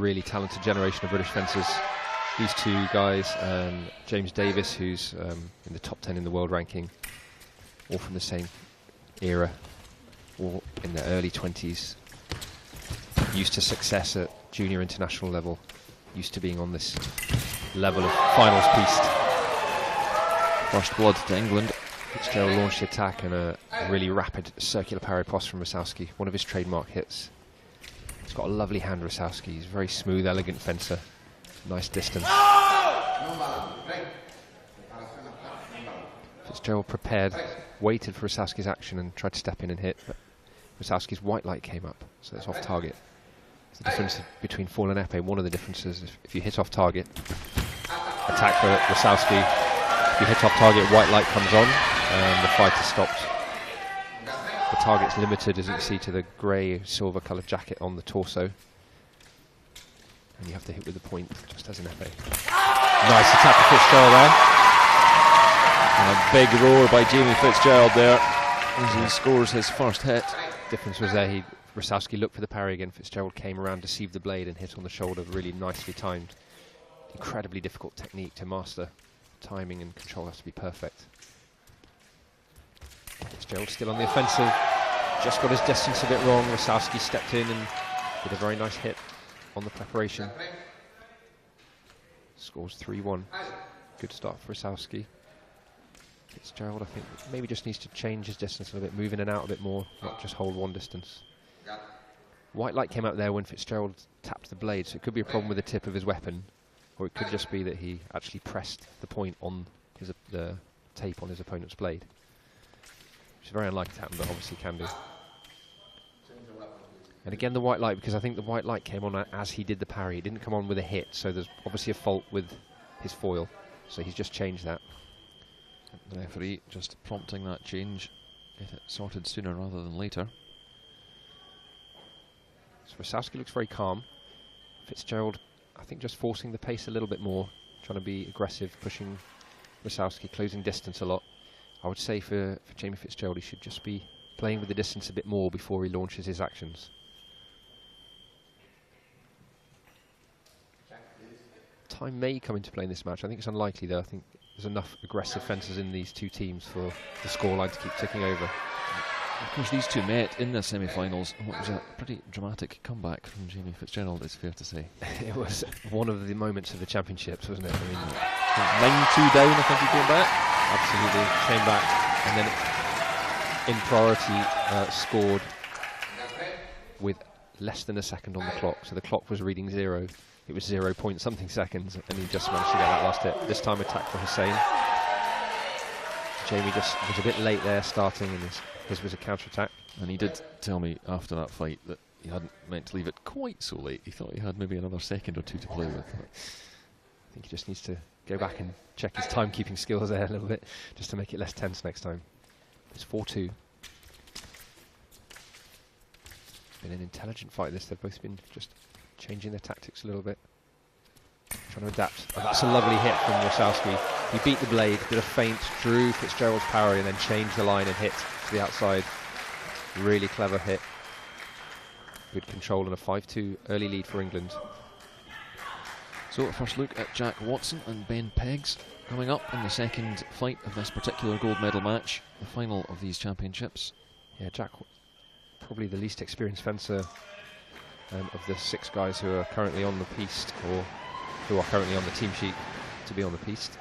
really talented generation of British fencers. These two guys, James Davis, who's in the top 10 in the world ranking, all from the same era, all in their early 20s, used to success at junior international level, used to being on this level of finals piste. First blood to England. Fitzgerald launched the attack and a really rapid circular parry post from Rasowski, one of his trademark hits. He's got a lovely hand, Rasowski. He's a very smooth, elegant fencer. Nice distance. Fitzgerald prepared, waited for Rasowski's action and tried to step in and hit, but Rasowski's white light came up, so it's off target. It's the difference between fall and épée. One of the differences, if you hit off target, attack for Rasowski. If you hit off target, white light comes on, and the fight is stopped. The target's limited, as you can see, to the grey, silver-coloured jacket on the torso. And you have to hit with the point, just as an épée. Nice attack for Fitzgerald there. And a big roar by Jamie Fitzgerald there as he scores his first hit. Difference was there, Rasowski looked for the parry again. Fitzgerald came around, deceived the blade and hit on the shoulder, really nicely timed. Incredibly difficult technique to master. Timing and control has to be perfect. Fitzgerald still on the offensive, just got his distance a bit wrong. Rasowski stepped in and did a very nice hit on the preparation. Scores 3-1. Good start for Rasowski. Fitzgerald, I think, maybe just needs to change his distance a little bit, move in and out a bit more, not just hold one distance. White light came out there when Fitzgerald tapped the blade, so it could be a problem with the tip of his weapon, or it could just be that he actually pressed the point on the tape on his opponent's blade. Which is very unlikely to happen, but obviously can do. And again the white light, because I think the white light came on as he did the parry. It didn't come on with a hit, so there's obviously a fault with his foil. So he's just changed that. The referee just prompting that change, get it sorted sooner rather than later. So Rasowski looks very calm. Fitzgerald, I think, just forcing the pace a little bit more, trying to be aggressive, pushing Rasowski, closing distance a lot. I would say for Jamie Fitzgerald, he should just be playing with the distance a bit more before he launches his actions. Time may come into play in this match. I think it's unlikely though. I think there's enough aggressive fencers in these two teams for the scoreline to keep ticking over. Of course, these two met in the semi-finals. What was a pretty dramatic comeback from Jamie Fitzgerald, it's fair to say. It was one of the moments of the championships, wasn't it? I mean, 9-2 down, I think he came back. Absolutely, came back and then in priority scored with less than a second on the clock. So the clock was reading 0. It was 0 point something seconds, and he just managed to get that last hit. This time attack for Husayn. Jamie just was a bit late there starting, and his was a counter-attack. And he did tell me after that fight that he hadn't meant to leave it quite so late. He thought he had maybe another second or two to play with. I think he just needs to go back and check his timekeeping skills there a little bit, just to make it less tense next time. It's 4-2. It's been an intelligent fight this. They've both been just changing their tactics a little bit, trying to adapt. Oh, that's a lovely hit from Rosowsky. He beat the blade, did a feint, drew Fitzgerald's parry and then changed the line and hit to the outside. Really clever hit. Good control and a 5-2 early lead for England. So a first look at Jack Watson and Ben Peggs coming up in the second fight of this particular gold medal match, the final of these championships. Yeah, Jack, probably the least experienced fencer of the 6 guys who are currently on the piste, or who are currently on the team sheet to be on the piste.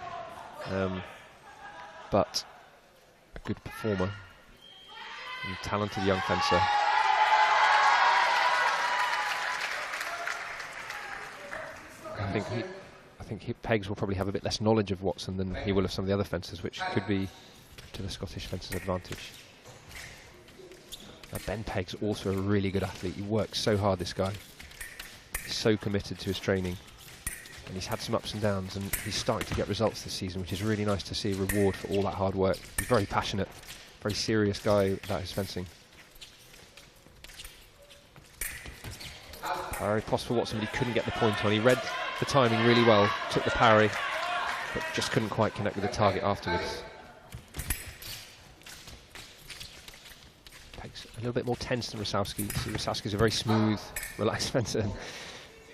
But a good performer and talented young fencer. I think Peggs will probably have a bit less knowledge of Watson than he will of some of the other fencers, which could be to the Scottish fencer's advantage. Ben Peggs also a really good athlete. He works so hard, this guy. He's so committed to his training. And he's had some ups and downs, and he's starting to get results this season, which is really nice to see a reward for all that hard work. He's very passionate, very serious guy about his fencing. Parry possible Watson, but he couldn't get the point on. He read the timing really well, took the parry, but just couldn't quite connect with the target afterwards. A little bit more tense than Rasowski. So Rasowski's a very smooth, relaxed fencer.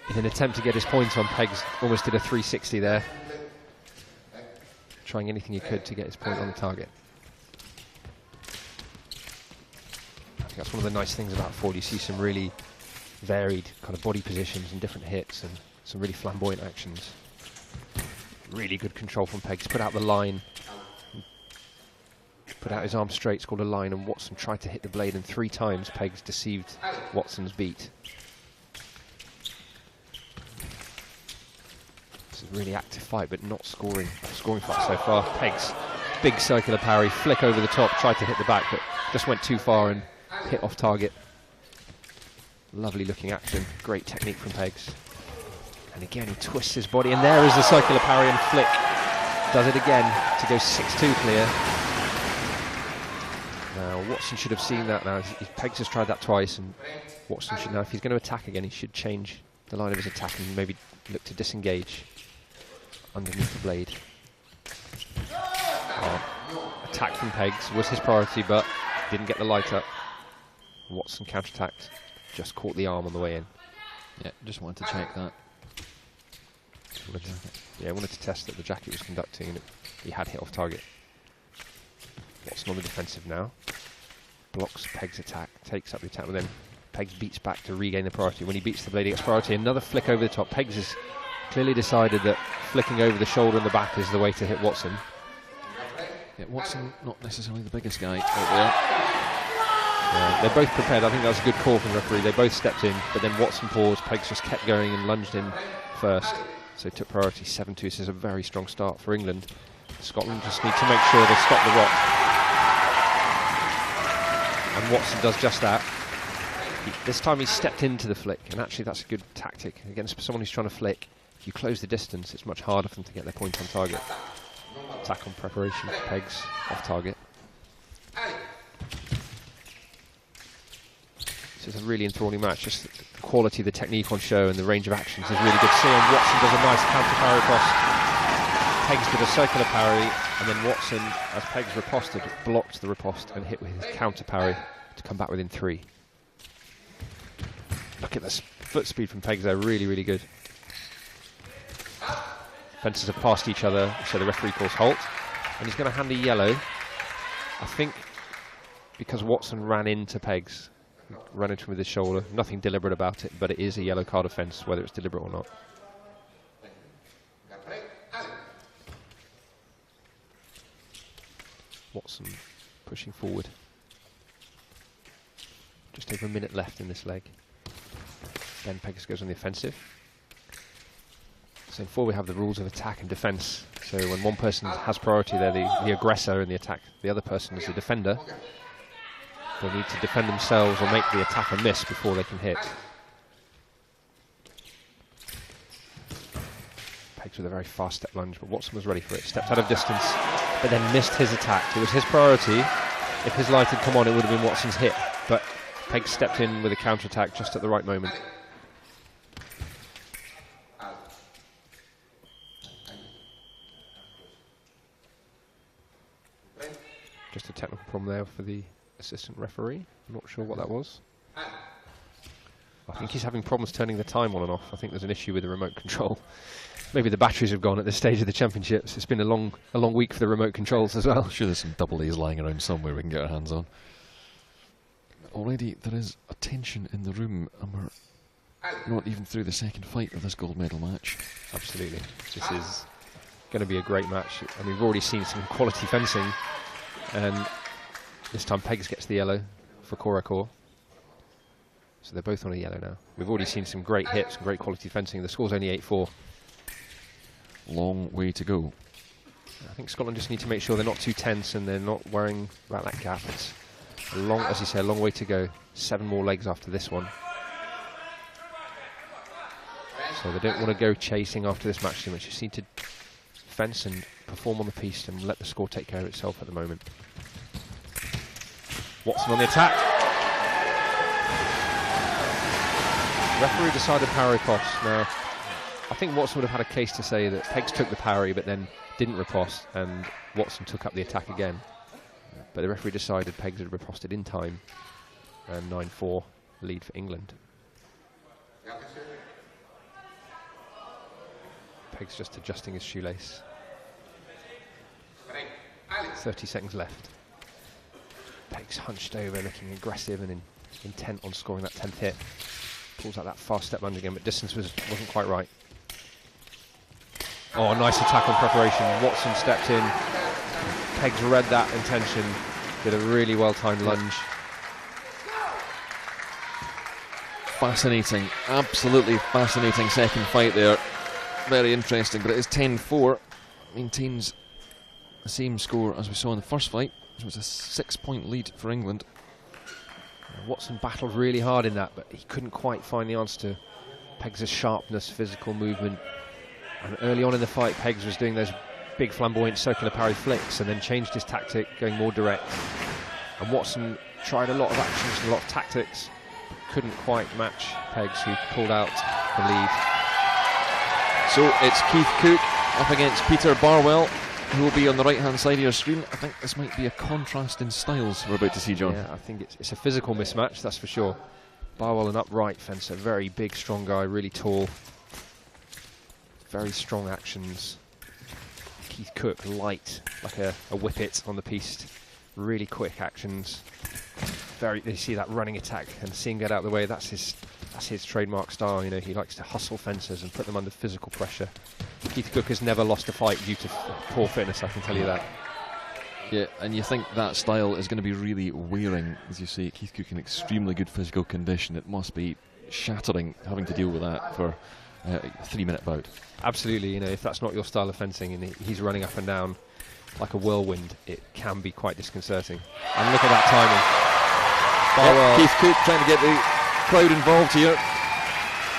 In an attempt to get his point on, Peggs almost did a 360 there. Trying anything he could to get his point on the target. I think that's one of the nice things about Ford. You see some really varied kind of body positions and different hits and some really flamboyant actions. Really good control from Peggs. Put out the line. Put out his arm straight, scored a line, and Watson tried to hit the blade, and 3 times Peggs deceived Watson's beat. This is a really active fight, but not scoring fight so far. Peggs, big circular parry, flick over the top, tried to hit the back, but just went too far and hit off target. Lovely looking action, great technique from Peggs. And again, he twists his body, and there is the circular parry and flick. Does it again to go 6-2 clear. Now, Watson should have seen that now. Peggs has tried that twice, and Watson should know if he's going to attack again, he should change the line of his attack and maybe look to disengage underneath the blade. Attack from Peggs was his priority, but didn't get the light up. Watson counterattacked, just caught the arm on the way in. Yeah, just wanted to check that. Wanted to test that the jacket was conducting, and he had hit off target. Watson on the defensive now. Blocks Peggs' attack, takes up the attack, but then Peggs beats back to regain the priority. When he beats the blade, he gets priority. Another flick over the top. Peggs has clearly decided that flicking over the shoulder and the back is the way to hit Watson. Yeah, Watson, not necessarily the biggest guy out there. They're both prepared. I think that was a good call from the referee. They both stepped in, but then Watson paused. Peggs just kept going and lunged in first. So took priority 7-2. This is a very strong start for England. Scotland just need to make sure they stop the rock. And Watson does just that. This time he stepped into the flick, and actually that's a good tactic. Against someone who's trying to flick, if you close the distance, it's much harder for them to get their point on target. Attack on preparation for Peggs, off target. This is a really enthralling match. Just the quality of the technique on show and the range of actions is really good. See, and Watson does a nice counter parry across. Peggs did a circular parry, and then Watson, as Peggs riposted, blocked the riposte and hit with his counter parry to come back within 3. Look at this foot speed from Peggs there, really, really good. Fences have passed each other, so the referee calls halt, and he's going to hand a yellow, I think, because Watson ran into Peggs. Ran into him with his shoulder. Nothing deliberate about it, but it is a yellow card offence, whether it's deliberate or not. Watson pushing forward. Just over a minute left in this leg. Ben Peggs goes on the offensive. So in 4 we have the rules of attack and defence. So when one person has priority, they're the aggressor in the attack. The other person is the defender. They need to defend themselves or make the attacker miss before they can hit. Peggs with a very fast step lunge, but Watson was ready for it. Stepped out of distance, but then missed his attack. It was his priority. If his light had come on, it would have been Watson's hit. But Peggs stepped in with a counter-attack just at the right moment. Just a technical problem there for the assistant referee. I'm not sure what that was. I think he's having problems turning the time on and off. I think there's an issue with the remote control. Maybe the batteries have gone at this stage of the championships. It's been a long week for the remote controls as well. I'm sure there's some double A's lying around somewhere we can get our hands on. Already there is a tension in the room, and we're not even through the second fight of this gold medal match. Absolutely. This is going to be a great match. I mean, we've already seen some quality fencing, and this time Peggs gets the yellow for Korakor. So they're both on a yellow now. We've already seen some great hits and great quality fencing. The score's only 8-4. Long way to go. I think Scotland just need to make sure they're not too tense and they're not worrying about that gap. It's a long, as you say, a long way to go. 7 more legs after this one. So they don't want to go chasing after this match too much. You just need to fence and perform on the piece and let the score take care of itself at the moment. Watson on the attack. Referee decided parry riposte. Now, I think Watson would have had a case to say that Peggs took the parry but then didn't riposte, and Watson took up the attack again. But the referee decided Peggs had riposted in time, and 9-4 lead for England. Peg's just adjusting his shoelace. 30 seconds left. Peg's hunched over, looking aggressive and intent on scoring that 10th hit. Pulls out that fast step lunge again, but distance wasn't quite right. Oh, nice attack on preparation. Watson stepped in. Peg's read that intention. Did a really well-timed lunge. Fascinating, absolutely fascinating second fight there. Very interesting, but it is 10-4. Maintains the same score as we saw in the first fight. It was a 6-point lead for England. Watson battled really hard in that, but he couldn't quite find the answer to Peggs' sharpness, physical movement. And early on in the fight, Peggs was doing those big flamboyant circular parry flicks and then changed his tactic, going more direct. And Watson tried a lot of actions and a lot of tactics, but couldn't quite match Peggs, who pulled out the lead. So it's Keith Cook up against Peter Barwell, who will be on the right-hand side of your screen. I think this might be a contrast in styles we're about to see, John. Yeah, I think it's a physical mismatch, that's for sure. Barwell, an upright fencer, very big, strong guy, really tall. Very strong actions. Keith Cook, light, like a whippet on the piste. Really quick actions. You see that running attack and seeing get out of the way. That's his trademark style. You know, he likes to hustle fencers and put them under physical pressure. Keith Cook has never lost a fight due to poor fitness, I can tell you that. Yeah, and you think that style is going to be really wearing, as you say. Keith Cook in extremely good physical condition. It must be shattering having to deal with that for a 3-minute bout. Absolutely, you know, if that's not your style of fencing and he's running up and down like a whirlwind, it can be quite disconcerting. And look at that timing. Barwell, Keith Cook trying to get the crowd involved here.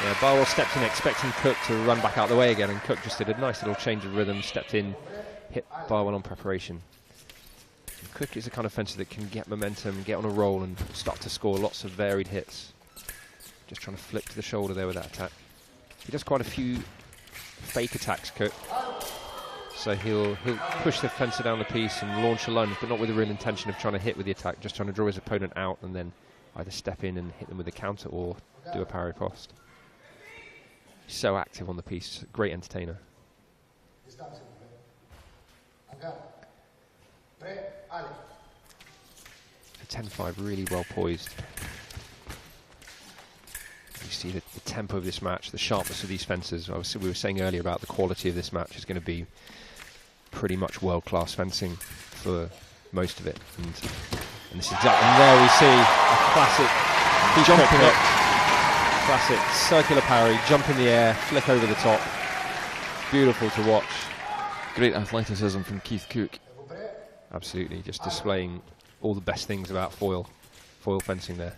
Yeah, Barwell stepped in expecting Cook to run back out the way again, and Cook just did a nice little change of rhythm, stepped in, hit Barwell on preparation. And Cook is the kind of fencer that can get momentum, get on a roll and start to score lots of varied hits. Just trying to flick to the shoulder there with that attack. He does quite a few fake attacks, Cook. So he'll push the fencer down the piece and launch a lunge, but not with the real intention of trying to hit with the attack, just trying to draw his opponent out and then either step in and hit them with a counter or do a parry post. He's so active on the piece, great entertainer. 10-5, really well poised. You see the tempo of this match, the sharpness of these fencers. We were saying earlier about the quality of this match is going to be pretty much world-class fencing for most of it. And this is exactly, and there we see a classic jumping up, classic circular parry, jump in the air, flick over the top. Beautiful to watch. Great athleticism from Keith Cook. Absolutely, just displaying all the best things about foil fencing there.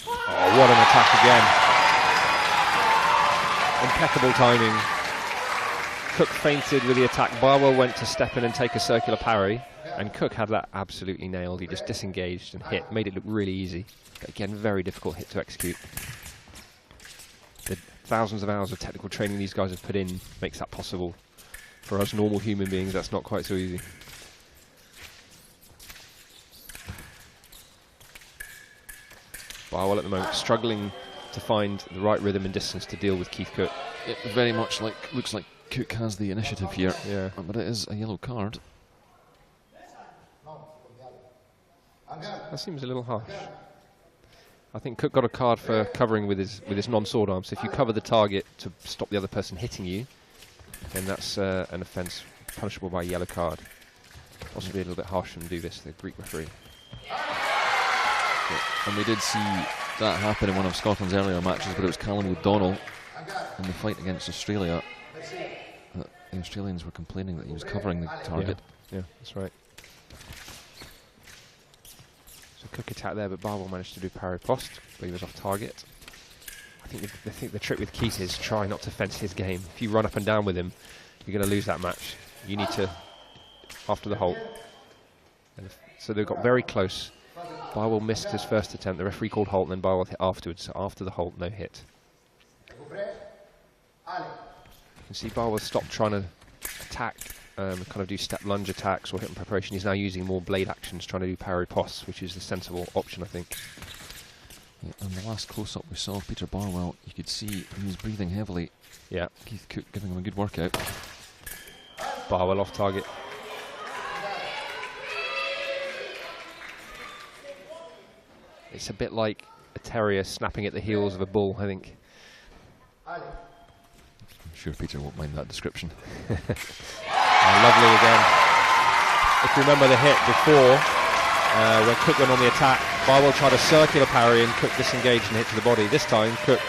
Oh, what an attack again. Impeccable timing. Cook feinted with the attack. Barwell went to step in and take a circular parry, and Cook had that absolutely nailed. He just disengaged and hit, made it look really easy. But again, very difficult hit to execute. The thousands of hours of technical training these guys have put in makes that possible. For us normal human beings, that's not quite so easy. Barwell at the moment struggling to find the right rhythm and distance to deal with Keith Cook. It very much looks like Cook has the initiative here. Yeah. But it is a yellow card. That seems a little harsh. I think Cook got a card for covering with his non-sword arm. So if you cover the target to stop the other person hitting you, then that's an offence punishable by a yellow card. Possibly a little bit harsh and do this, the Greek referee. Yeah. And we did see that happen in one of Scotland's earlier matches, but it was Callum O'Donnell in the fight against Australia. The Australians were complaining that he was covering the target. Yeah, that's right. So Cook attacked there, but Barwell managed to do parry post, but he was off target. I think the trick with Keith is try not to fence his game. If you run up and down with him, you're going to lose that match. You need to, after the halt. So they got very close. Barwell missed his first attempt. The referee called halt, and then Barwell hit afterwards. So after the halt, no hit. You can see Barwell stopped trying to attack, kind of do step lunge attacks or hit in preparation. He's now using more blade actions, trying to do parry posts, which is the sensible option, I think. Yeah, on the last close-up we saw of Peter Barwell, you could see he was breathing heavily. Yeah. Keith Cook giving him a good workout. Barwell off target. It's a bit like a terrier snapping at the heels of a bull, I think. I'm sure Peter won't mind that description. Lovely again. If you remember the hit before, when Cook went on the attack, Barwell tried a circular parry and Cook disengaged and hit to the body. This time, Cook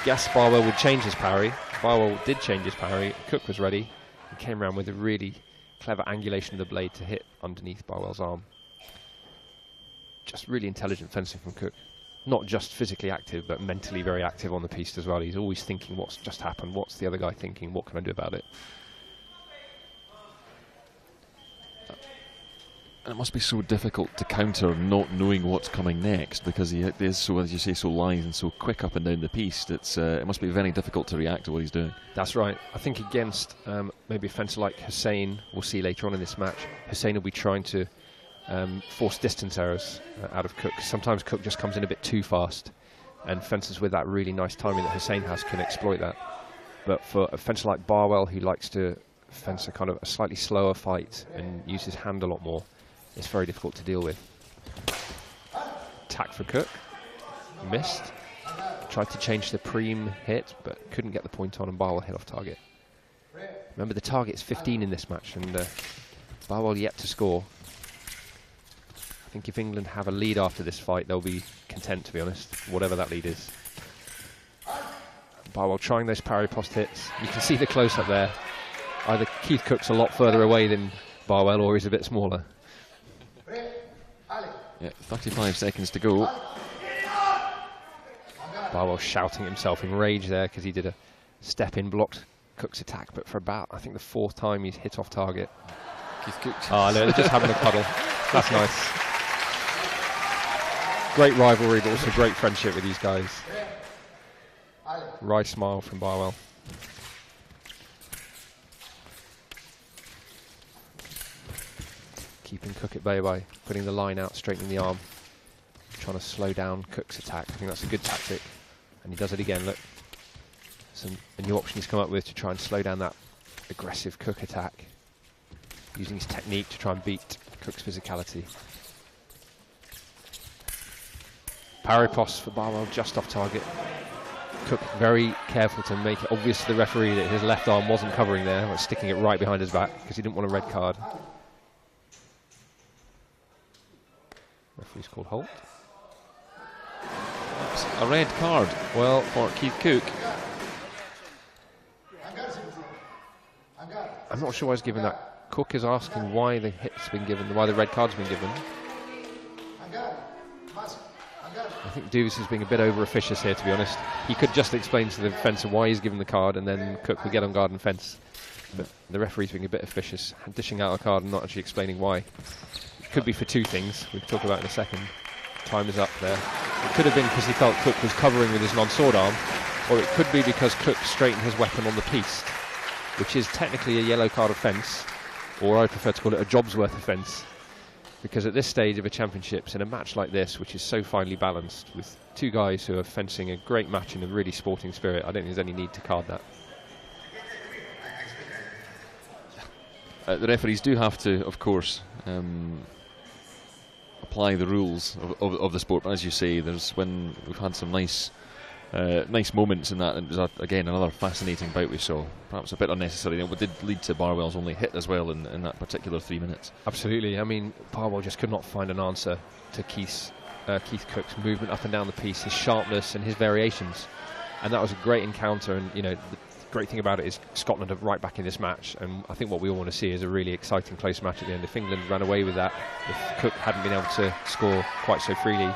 guessed Barwell would change his parry. Barwell did change his parry. Cook was ready and came around with a really clever angulation of the blade to hit underneath Barwell's arm. Just really intelligent fencing from Cook. Not just physically active, but mentally very active on the piste as well. He's always thinking what's just happened, what's the other guy thinking, what can I do about it? And it must be so difficult to counter not knowing what's coming next, because he is so, as you say, so lithe and so quick up and down the piste. It must be very difficult to react to what he's doing. That's right. I think against maybe a fencer like Husayn, we'll see later on in this match, Husayn will be trying to force distance errors out of Cook. Sometimes Cook just comes in a bit too fast, and fencers with that really nice timing that Husayn has can exploit that. But for a fencer like Barwell, who likes to fence a kind of a slightly slower fight and use his hand a lot more, it's very difficult to deal with. Attack for Cook. Missed. Tried to change the preem hit, but couldn't get the point on, and Barwell hit off target. Remember, the target's 15 in this match, and Barwell yet to score. I think if England have a lead after this fight, they'll be content, to be honest, whatever that lead is. Barwell trying those parry post hits. You can see the close-up there. Either Keith Cook's a lot further away than Barwell, or he's a bit smaller. Yeah, 35 seconds to go. Barwell shouting himself in rage there because he did a step in, blocked Cook's attack, but for about, I think, the 4th time he's hit off target. Keith Cook. Oh, no, they're just having a cuddle. That's nice. Great rivalry, but also great friendship with these guys. Wry smile from Barwell. Keeping Cook at bay by putting the line out, straightening the arm, trying to slow down Cook's attack. I think that's a good tactic, and he does it again. Look, a new option he's come up with to try and slow down that aggressive Cook attack, using his technique to try and beat Cook's physicality. Parry post for Barwell, just off target. Cook very careful to make it obvious to the referee that his left arm wasn't covering there, but sticking it right behind his back because he didn't want a red card. Referee's called halt. A red card, well, for Keith Cook. I'm not sure why he's given that. Cook is asking why the hit's been given, why the red card's been given. I think Davis is being a bit over officious here, to be honest. He could just explain to the fencer why he's given the card, and then Cook would get on guard and fence. But the referee's being a bit officious, dishing out a card and not actually explaining why. It could be for two things, we'll talk about in a second. Time is up there. It could have been because he felt Cook was covering with his non-sword arm, or it could be because Cook straightened his weapon on the piste, which is technically a yellow card offence, or I prefer to call it a job's worth offence. Because at this stage of a championships, in a match like this, which is so finely balanced, with two guys who are fencing a great match in a really sporting spirit, I don't think there's any need to card that. The referees do have to, of course, apply the rules of the sport. But as you say, when we've had some nice moments in that, and it was again another fascinating bout we saw. Perhaps a bit unnecessary. It did lead to Barwell's only hit as well in that particular 3 minutes. Absolutely. I mean, Barwell just could not find an answer to Keith Cook's movement up and down the piece, his sharpness and his variations, and that was a great encounter. And you know, the great thing about it is Scotland are right back in this match, and I think what we all want to see is a really exciting close match at the end. If England ran away with that, if Cook hadn't been able to score quite so freely,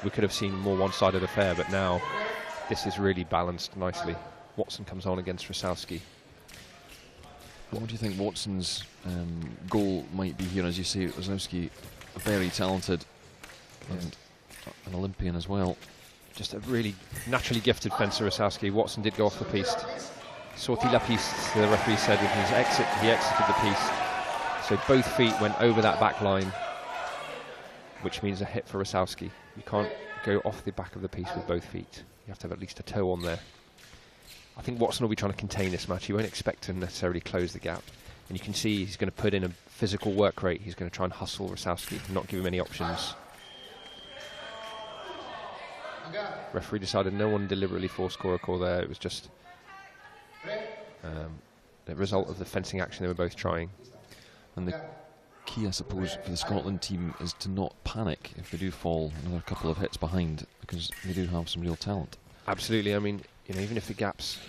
we could have seen a more one-sided affair. But now this is really balanced nicely. Watson comes on against Rasowski. What do you think Watson's goal might be here? As you say, Rosowsky, very talented and an Olympian as well. Just a really naturally gifted fencer, Rasowski. Watson did go off the piste. Sorti la piste, the referee said with his exit, he exited the piste. So both feet went over that back line, which means a hit for Rasowski. You can't go off the back of the piece with both feet. You have to have at least a toe on there. I think Watson will be trying to contain this match. He won't expect to necessarily close the gap. And you can see he's going to put in a physical work rate. He's going to try and hustle Rasowski and not give him any options. Referee decided no one deliberately forced score a call there. It was just the result of the fencing action they were both trying. And the key, I suppose, for the Scotland team is to not panic if they do fall another couple of hits behind, because they do have some real talent. Absolutely. I mean, you know, even if the gap's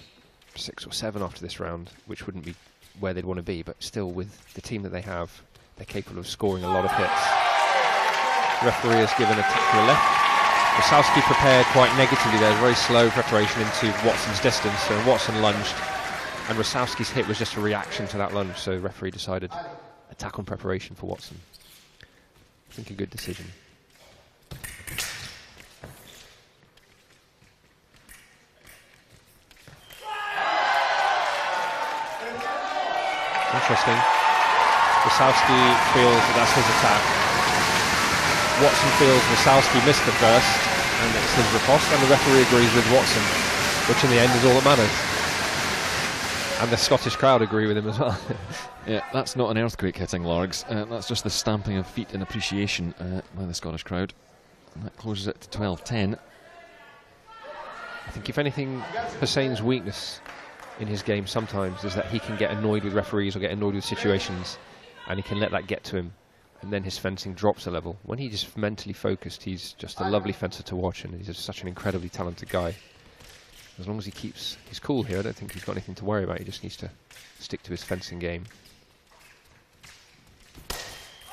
6 or 7 after this round, which wouldn't be where they'd want to be, but still with the team that they have, they're capable of scoring a lot of hits. The referee has given a tap to the left. Rasowski prepared quite negatively there, very slow preparation into Watson's distance, so Watson lunged, and Rasowski's hit was just a reaction to that lunge, so the referee decided attack on preparation for Watson. I think a good decision. Interesting. Rasowski feels that that's his attack. Watson feels Rasowski missed the first, and it's his riposte, and the referee agrees with Watson, which in the end is all that matters. And the Scottish crowd agree with him as well. Yeah, that's not an earthquake hitting Largs. That's just the stamping of feet in appreciation by the Scottish crowd. And that closes it to 12-10. I think if anything, Husayn's weakness in his game sometimes is that he can get annoyed with referees or get annoyed with situations, and he can let that get to him, and then his fencing drops a level. When he's just mentally focused, he's just a lovely fencer to watch, and he's just such an incredibly talented guy. As long as he keeps his cool here, I don't think he's got anything to worry about. He just needs to stick to his fencing game.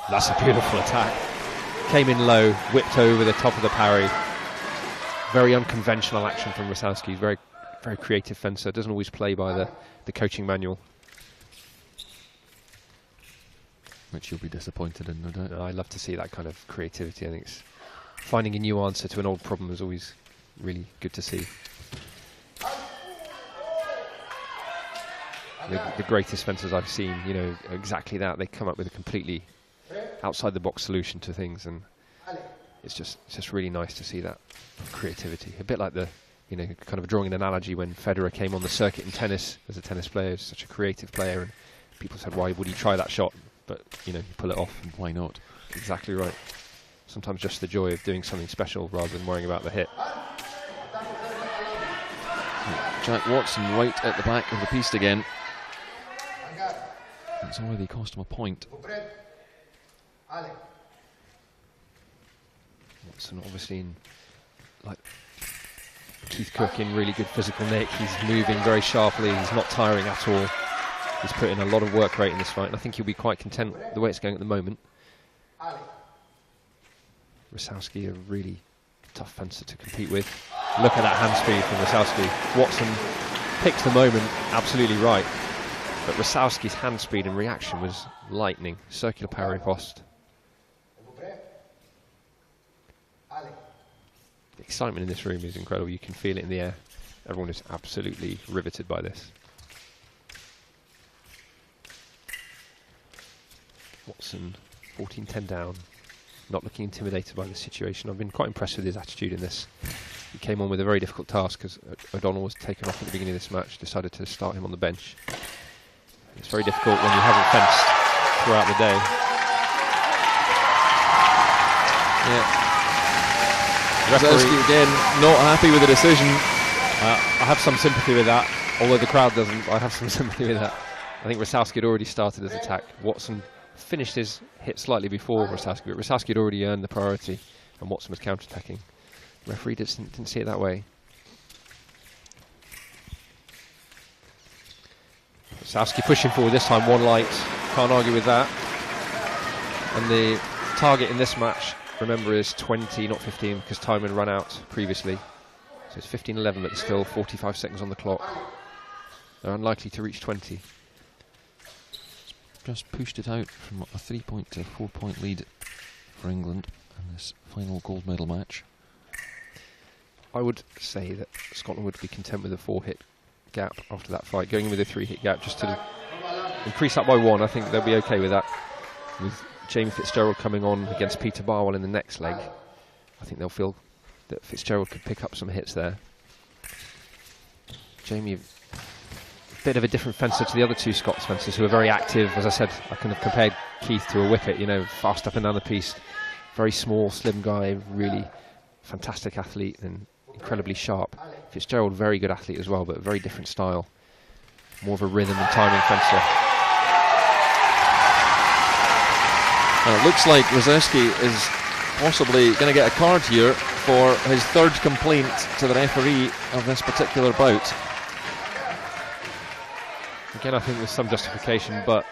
That's a beautiful attack. Came in low, whipped over the top of the parry. Very unconventional action from Rasowski. Very, very creative fencer. Doesn't always play by the coaching manual. Which you'll be disappointed in, no doubt. No, I love to see that kind of creativity. I think it's finding a new answer to an old problem is always really good to see. The greatest fencers I've seen, you know, exactly that. They come up with a completely outside the box solution to things, and it's just really nice to see that creativity. A bit like the, you know, kind of drawing an analogy when Federer came on the circuit in tennis as a tennis player. He's such a creative player, and people said, why would he try that shot? But, you know, you pull it off, and why not? Exactly right. Sometimes just the joy of doing something special rather than worrying about the hit. Jack Watson right at the back of the piece again. It's already cost him a point. Watson obviously in, like Keith Cook, in really good physical nick. He's moving very sharply. He's not tiring at all. He's put in a lot of work rate in this fight, and I think he'll be quite content the way it's going at the moment. Rasowski, a really tough fencer to compete with. Look at that hand speed from Rasowski. Watson picks the moment absolutely right, but Rasowski's hand speed and reaction was lightning. Circular parry riposte. The excitement in this room is incredible. You can feel it in the air. Everyone is absolutely riveted by this. Watson, 14-10 down. Not looking intimidated by the situation. I've been quite impressed with his attitude in this. He came on with a very difficult task because O'Donnell was taken off at the beginning of this match, decided to start him on the bench. It's very difficult when you haven't fenced throughout the day. Yeah. Referee again, not happy with the decision. I have some sympathy with that, although the crowd doesn't. I have some sympathy with that. I think Rasowski had already started his attack. Watson finished his hit slightly before Rasowski, but Rasowski had already earned the priority, and Watson was counter-attacking. The referee didn't see it that way. Rasowski pushing forward this time, one light. Can't argue with that. And the target in this match, remember, is 20, not 15, because time had run out previously. So it's 15-11, but there's still 45 seconds on the clock. They're unlikely to reach 20. Just pushed it out from a 3-point to a 4-point lead for England in this final gold medal match. I would say that Scotland would be content with a 4-hit gap after that fight. Going in with a 3-hit gap just to increase that by 1, I think they'll be okay with that. With Jamie Fitzgerald coming on against Peter Barwell in the next leg, I think they'll feel that Fitzgerald could pick up some hits there. Jamie, a bit of a different fencer to the other two Scots fencers who are very active. As I said, I kind of compared Keith to a whippet, you know, fast up and down the piece. Very small, slim guy, really fantastic athlete and incredibly sharp. Fitzgerald, very good athlete as well, but a very different style. More of a rhythm and timing fencer. And it looks like Rasowski is possibly going to get a card here for his third complaint to the referee of this particular bout. Again, I think there's some justification, but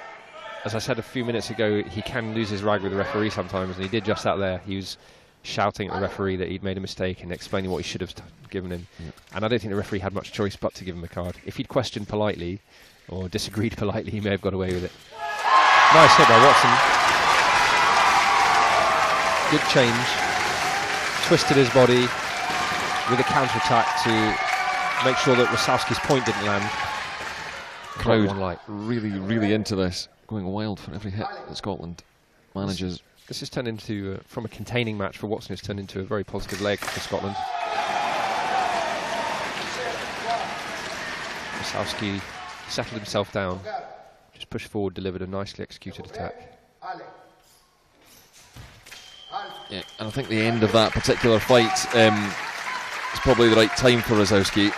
as I said a few minutes ago, he can lose his rag with the referee sometimes, and he did just that there. He was shouting at the referee that he'd made a mistake and explaining what he should have given him. Yeah. And I don't think the referee had much choice but to give him a card. If he'd questioned politely or disagreed politely, he may have got away with it. Nice hit by Watson. Good change. Twisted his body with a counter-attack to make sure that Rasowski's point didn't land. Crowd really into this, going wild for every hit that Scotland manages. This has turned into, from a containing match for Watson, it's turned into a very positive leg for Scotland. Rasowski settled himself down, just pushed forward, delivered a nicely executed attack. Yeah, and I think the end of that particular fight is probably the right time for Rosowsky.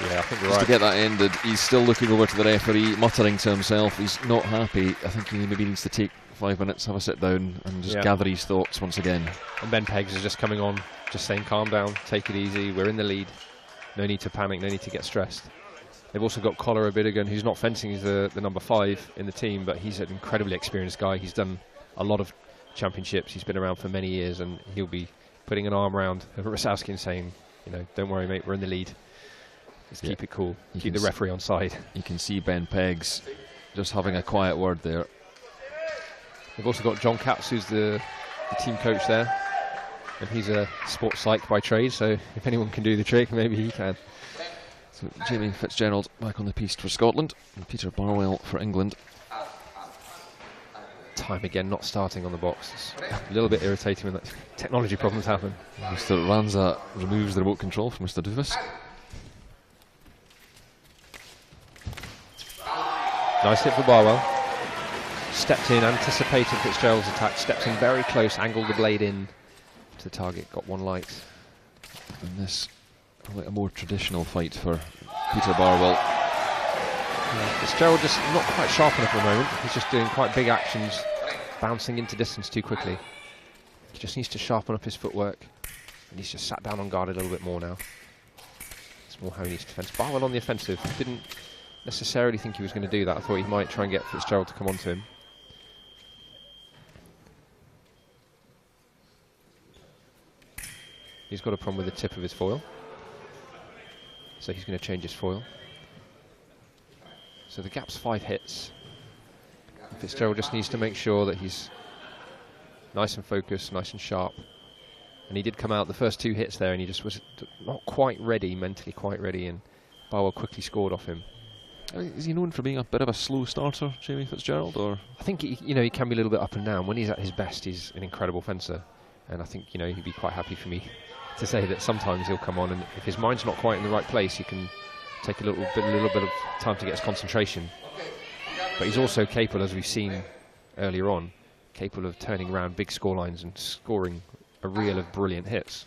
Yeah, I think you're right. Just to get that ended. He's still looking over to the referee, muttering to himself. He's not happy. I think he maybe needs to take 5 minutes, have a sit down and just gather his thoughts once again. And Ben Peggs is just coming on, just saying calm down, take it easy, we're in the lead, no need to panic, no need to get stressed. They've also got Kola Abidogun, who's not fencing, he's the number 5 in the team, but he's an incredibly experienced guy. He's done a lot of championships, he's been around for many years, and he'll be putting an arm around Rasowski and saying, you know, don't worry mate, we're in the lead. Just keep it cool, keep the referee on side. You can see Ben Peggs just having a quiet word there. They've also got John Katz, who's the team coach there, and he's a sports psych by trade, so if anyone can do the trick, maybe he can. So Jamie Fitzgerald back on the piste for Scotland, and Peter Barwell for England. Time again not starting on the box. It's a little bit irritating when that technology problems happen. Mr. Ranza removes the remote control from Mr. Doofus. Nice hit for Barwell. Stepped in, anticipated Fitzgerald's attack, stepped in very close, angled the blade in to the target, got one light. And this, probably a more traditional fight for Peter Barwell. Yeah, Fitzgerald just not quite sharp enough at the moment. He's just doing quite big actions, bouncing into distance too quickly. He just needs to sharpen up his footwork, and he's just sat down on guard a little bit more now. It's more how he needs to defend. Barwell on the offensive. Didn't necessarily think he was going to do that. I thought he might try and get Fitzgerald to come onto him. He's got a problem with the tip of his foil, so he's going to change his foil. So the gap's 5 hits. Fitzgerald just needs to make sure that he's nice and focused, nice and sharp. And he did come out the first 2 hits there, and he just was not quite ready, mentally quite ready, and Barwell quickly scored off him. Is he known for being a bit of a slow starter, Jamie Fitzgerald? Or I think he can be a little bit up and down. When he's at his best, he's an incredible fencer, and I think he'd be quite happy for me to say that sometimes he'll come on, and if his mind's not quite in the right place, he can take a little bit of time to get his concentration. But he's also capable, as we've seen earlier on, capable of turning around big score lines and scoring a reel of brilliant hits.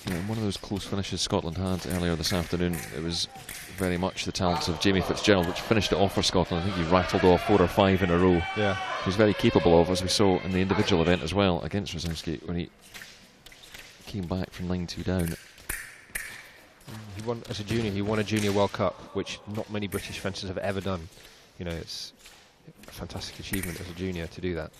Yeah, one of those close finishes Scotland had earlier this afternoon, it was very much the talents of Jamie Fitzgerald which finished it off for Scotland. I think he rattled off 4 or 5 in a row. Yeah, he was very capable of, as we saw in the individual event as well against Rosowsky when he came back from 9-2 down. He won as a junior. He won a Junior World Cup, which not many British fencers have ever done. It's a fantastic achievement as a junior to do that.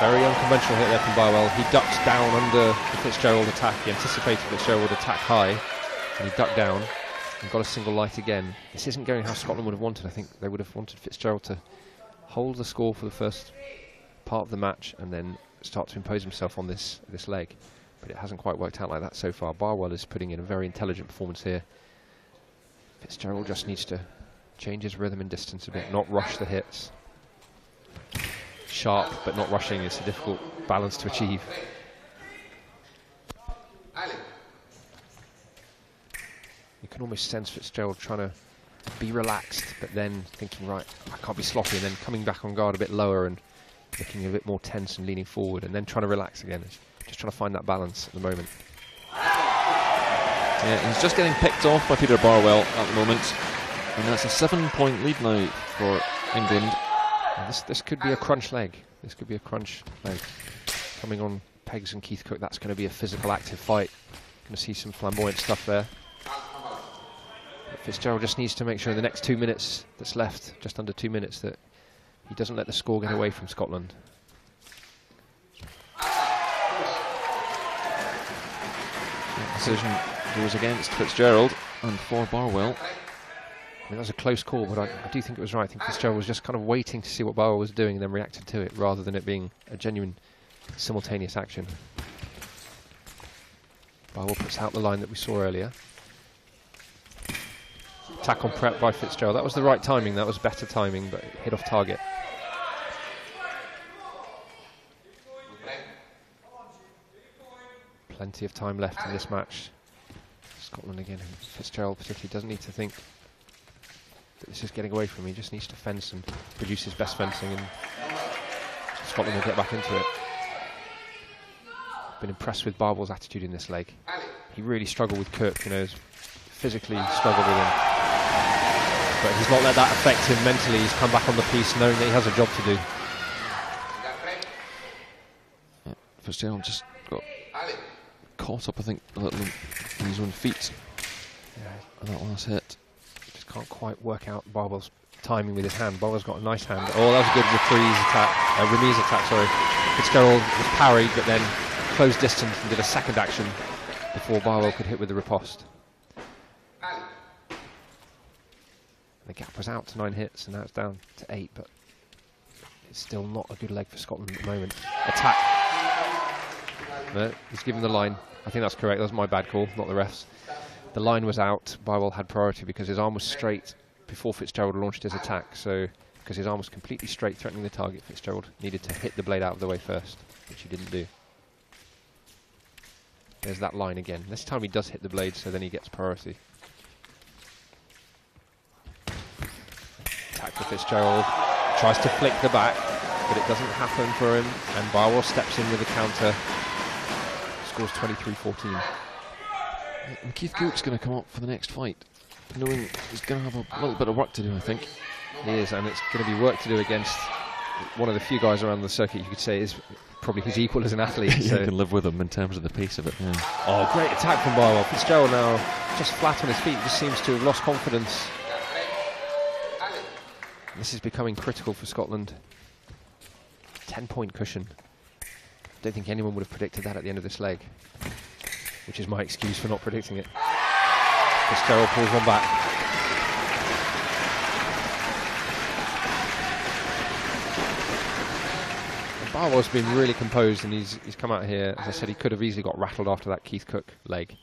Very unconventional hit there from Barwell. He ducked down under the Fitzgerald attack. He anticipated Fitzgerald would attack high, and he ducked down and got a single light again. This isn't going how Scotland would have wanted. I think they would have wanted Fitzgerald to hold the score for the first part of the match and then start to impose himself on this leg. But it hasn't quite worked out like that so far. Barwell is putting in a very intelligent performance here. Fitzgerald just needs to change his rhythm and distance a bit, not rush the hits. sharp but not rushing. It's a difficult balance to achieve. You can almost sense Fitzgerald trying to be relaxed, but then thinking, right, I can't be sloppy, and then coming back on guard a bit lower and looking a bit more tense and leaning forward, and then trying to relax again. Just trying to find that balance at the moment. Yeah, he's just getting picked off by Peter Barwell at the moment, and that's a 7-point lead now for England. This could be a crunch leg. This could be a crunch leg. Coming on pegs and Keith Cook, that's going to be a physical, active fight. Going to see some flamboyant stuff there. But Fitzgerald just needs to make sure in the next 2 minutes that's left, just under 2 minutes, that he doesn't let the score get away from Scotland. That decision goes against Fitzgerald and for Barwell. I mean, that was a close call, but I do think it was right. I think Fitzgerald was just kind of waiting to see what Barwell was doing and then reacted to it, rather than it being a genuine simultaneous action. Barwell puts out the line that we saw earlier. Tackle prep by Fitzgerald. That was the right timing. That was better timing, but it hit off target. Plenty of time left in this match. Scotland again. Fitzgerald particularly doesn't need to think that this is getting away from him. He just needs to fence and produce his best fencing, and Scotland will get back into it. Been impressed with Barwell's attitude in this leg. He really struggled with Cook, you know, physically struggled with him. But he's not let that affect him mentally. He's come back on the piece knowing that he has a job to do. Yeah, Fitzgerald just got caught up, I think, a little in his own feet. Yeah. And that last hit. Just can't quite work out Barwell's timing with his hand. Barwell's got a nice hand. Oh, that was a good remise attack, sorry. Fitzgerald was parried, but then closed distance and did a second action before Barwell could hit with the riposte. The gap was out to 9 hits, and now it's down to 8, but it's still not a good leg for Scotland at the moment. Attack. No, he's given the line. I think that's correct. That was my bad call, not the refs. The line was out. Barwell had priority because his arm was straight before Fitzgerald launched his attack. So, because his arm was completely straight, threatening the target, Fitzgerald needed to hit the blade out of the way first, which he didn't do. There's that line again. This time he does hit the blade, so then he gets priority. Attack for Fitzgerald. Tries to flick the back, but it doesn't happen for him. And Barwell steps in with a counter. Scores 23-14. And Keith Cook's going to come up for the next fight, knowing he's going to have a little bit of work to do, I think. He is, and it's going to be work to do against one of the few guys around the circuit you could say is probably his equal as an athlete. So you can live with him in terms of the pace of it. Yeah. Oh, great attack from Barwell. Fitzgerald now just flat on his feet, just seems to have lost confidence. This is becoming critical for Scotland. 10-point cushion. Don't think anyone would have predicted that at the end of this leg, which is my excuse for not predicting it. Fitzgerald pulls one back. Barwell's been really composed, and he's come out here. As I said, he could have easily got rattled after that Keith Cook leg,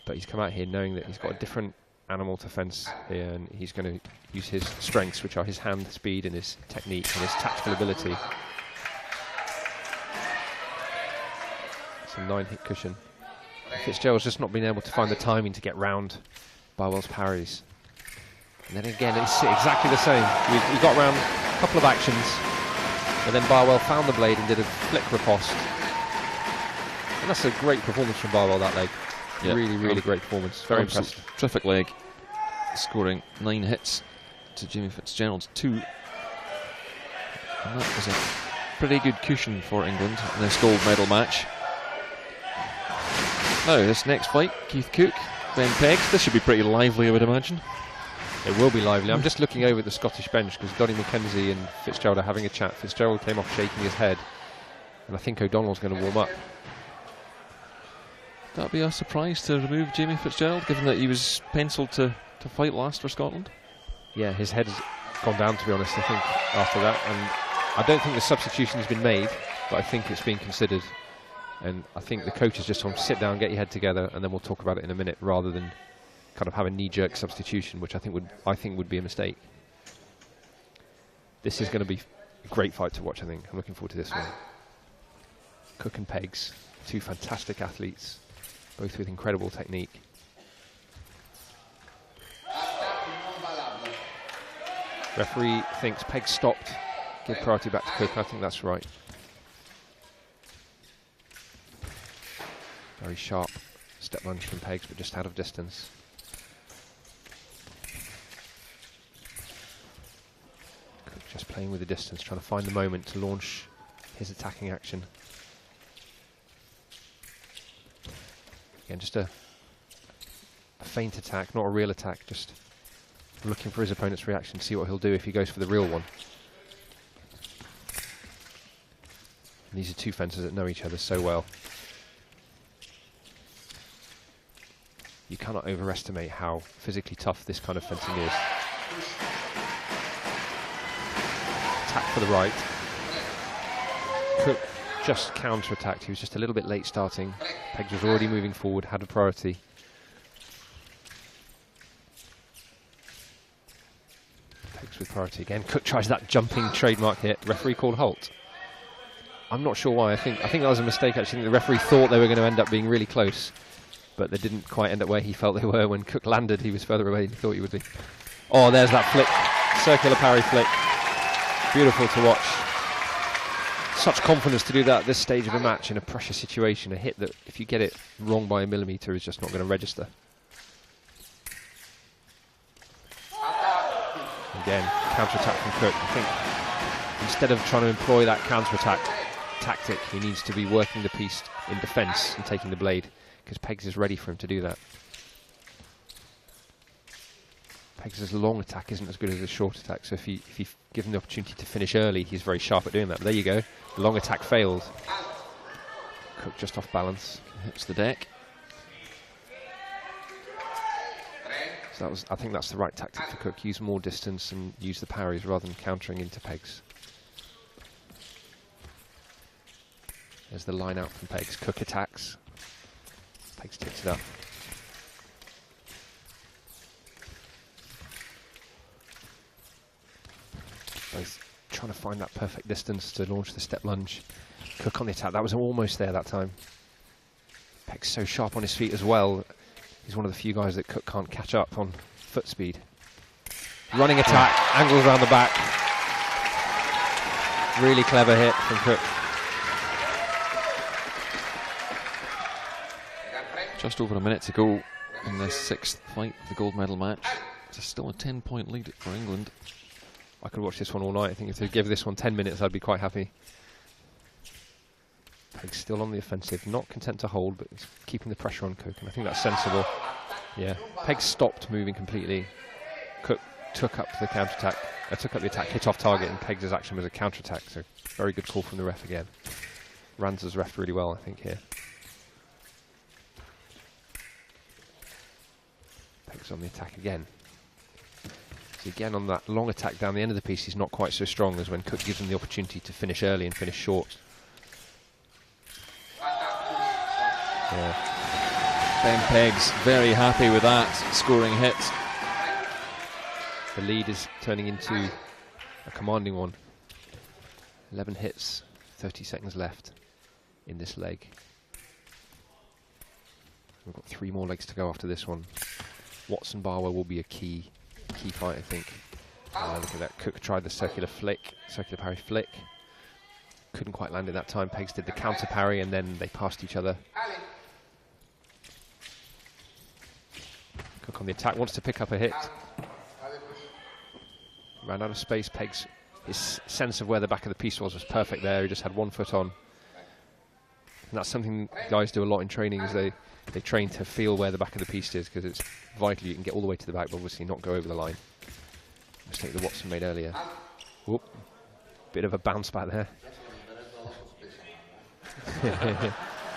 but he's come out here knowing that he's got a different animal to fence here, and he's going to use his strengths, which are his hand speed and his technique and his tactical ability. It's a 9-hit cushion. Fitzgerald's just not been able to find the timing to get round Barwell's parries. And then again, it's exactly the same. He got round a couple of actions, but then Barwell found the blade and did a flick riposte. And that's a great performance from Barwell, that leg. Yep. Really great performance. Very impressive. Terrific leg. Scoring 9 hits to Jamie Fitzgerald's 2. And that was a pretty good cushion for England in this gold medal match. Now, this next fight, Keith Cook, Ben Peggs. This should be pretty lively, I would imagine. It will be lively. I'm just looking over at the Scottish bench because Donny McKenzie and Fitzgerald are having a chat. Fitzgerald came off shaking his head, and I think O'Donnell's going to warm up. That'd be a surprise to remove Jamie Fitzgerald, given that he was penciled to fight last for Scotland. Yeah, his head's gone down, to be honest, I think, after that. And I don't think the substitution has been made, but I think it's been considered. And I think the coach is just on sit down, get your head together, and then we'll talk about it in a minute, rather than kind of have a knee-jerk substitution, which I think would be a mistake. This is going to be a great fight to watch, I think. I'm looking forward to this one. Cook and Pegs, two fantastic athletes, both with incredible technique. Referee thinks Peg stopped. Give priority back to Cook. I think that's right. Very sharp step lunge from Pegs, but just out of distance. Cook just playing with the distance, trying to find the moment to launch his attacking action. Again, just a feint attack, not a real attack, just looking for his opponent's reaction, see what he'll do if he goes for the real one. And these are two fencers that know each other so well. You cannot overestimate how physically tough this kind of fencing is. Attack for the right. Cook just counter-attacked. He was just a little bit late starting. Pegs was already moving forward, had a priority. Pegs with priority again. Cook tries that jumping trademark hit. Referee called halt. I'm not sure why. I think that was a mistake actually. The referee thought they were going to end up being really close, but they didn't quite end up where he felt they were. When Cook landed, he was further away than he thought he would be. Oh, there's that flick. Circular parry flick. Beautiful to watch. Such confidence to do that at this stage of a match in a pressure situation. A hit that, if you get it wrong by a millimetre, is just not going to register. Again, counter-attack from Cook. I think instead of trying to employ that counter-attack tactic, he needs to be working the piece in defence and taking the blade, because Pegs is ready for him to do that. Pegs' long attack isn't as good as his short attack, so if you give him the opportunity to finish early, he's very sharp at doing that. But there you go, the long attack failed. Cook just off balance, hits the deck. So I think that's the right tactic for Cook. Use more distance and use the parries rather than countering into Pegs. There's the line out from Pegs. Cook attacks. Pegs takes it up. Both trying to find that perfect distance to launch the step lunge. Cook on the attack. That was almost there that time. Pegs so sharp on his feet as well. He's one of the few guys that Cook can't catch up on foot speed. Running attack, angles around the back. Really clever hit from Cook. Just over a minute to go in this sixth fight of the gold medal match. It's still a 10-point lead for England. I could watch this one all night. I think if they give this one 10 minutes, I'd be quite happy. Peg's still on the offensive, not content to hold, but he's keeping the pressure on Cook, and I think that's sensible. Yeah, Peg stopped moving completely. Cook took up the counter-attack, took up the attack, hit off target, and Peg's action was a counter-attack, so very good call from the ref again. Ranzer's ref really well, I think, here. Peg's on the attack again. So again, on that long attack down the end of the piece, he's not quite so strong as when Cook gives him the opportunity to finish early and finish short. Yeah. Ben Peg's very happy with that scoring hit. The lead is turning into a commanding one. 11 hits, 30 seconds left in this leg. We've got 3 more legs to go after this one. Watson Barwell will be a key fight, I think. Look at that. Cook tried the circular parry flick. Couldn't quite land it that time. Pegs did the counter parry and then they passed each other. Cook on the attack, wants to pick up a hit. Ran out of space. Pegs, his sense of where the back of the piece was perfect there. He just had 1 foot on. And that's something guys do a lot in training, is they train to feel where the back of the piece is, because it's vital. You can get all the way to the back, but obviously not go over the line. Mistake that Watson made earlier. Whoop. Bit of a bounce back there.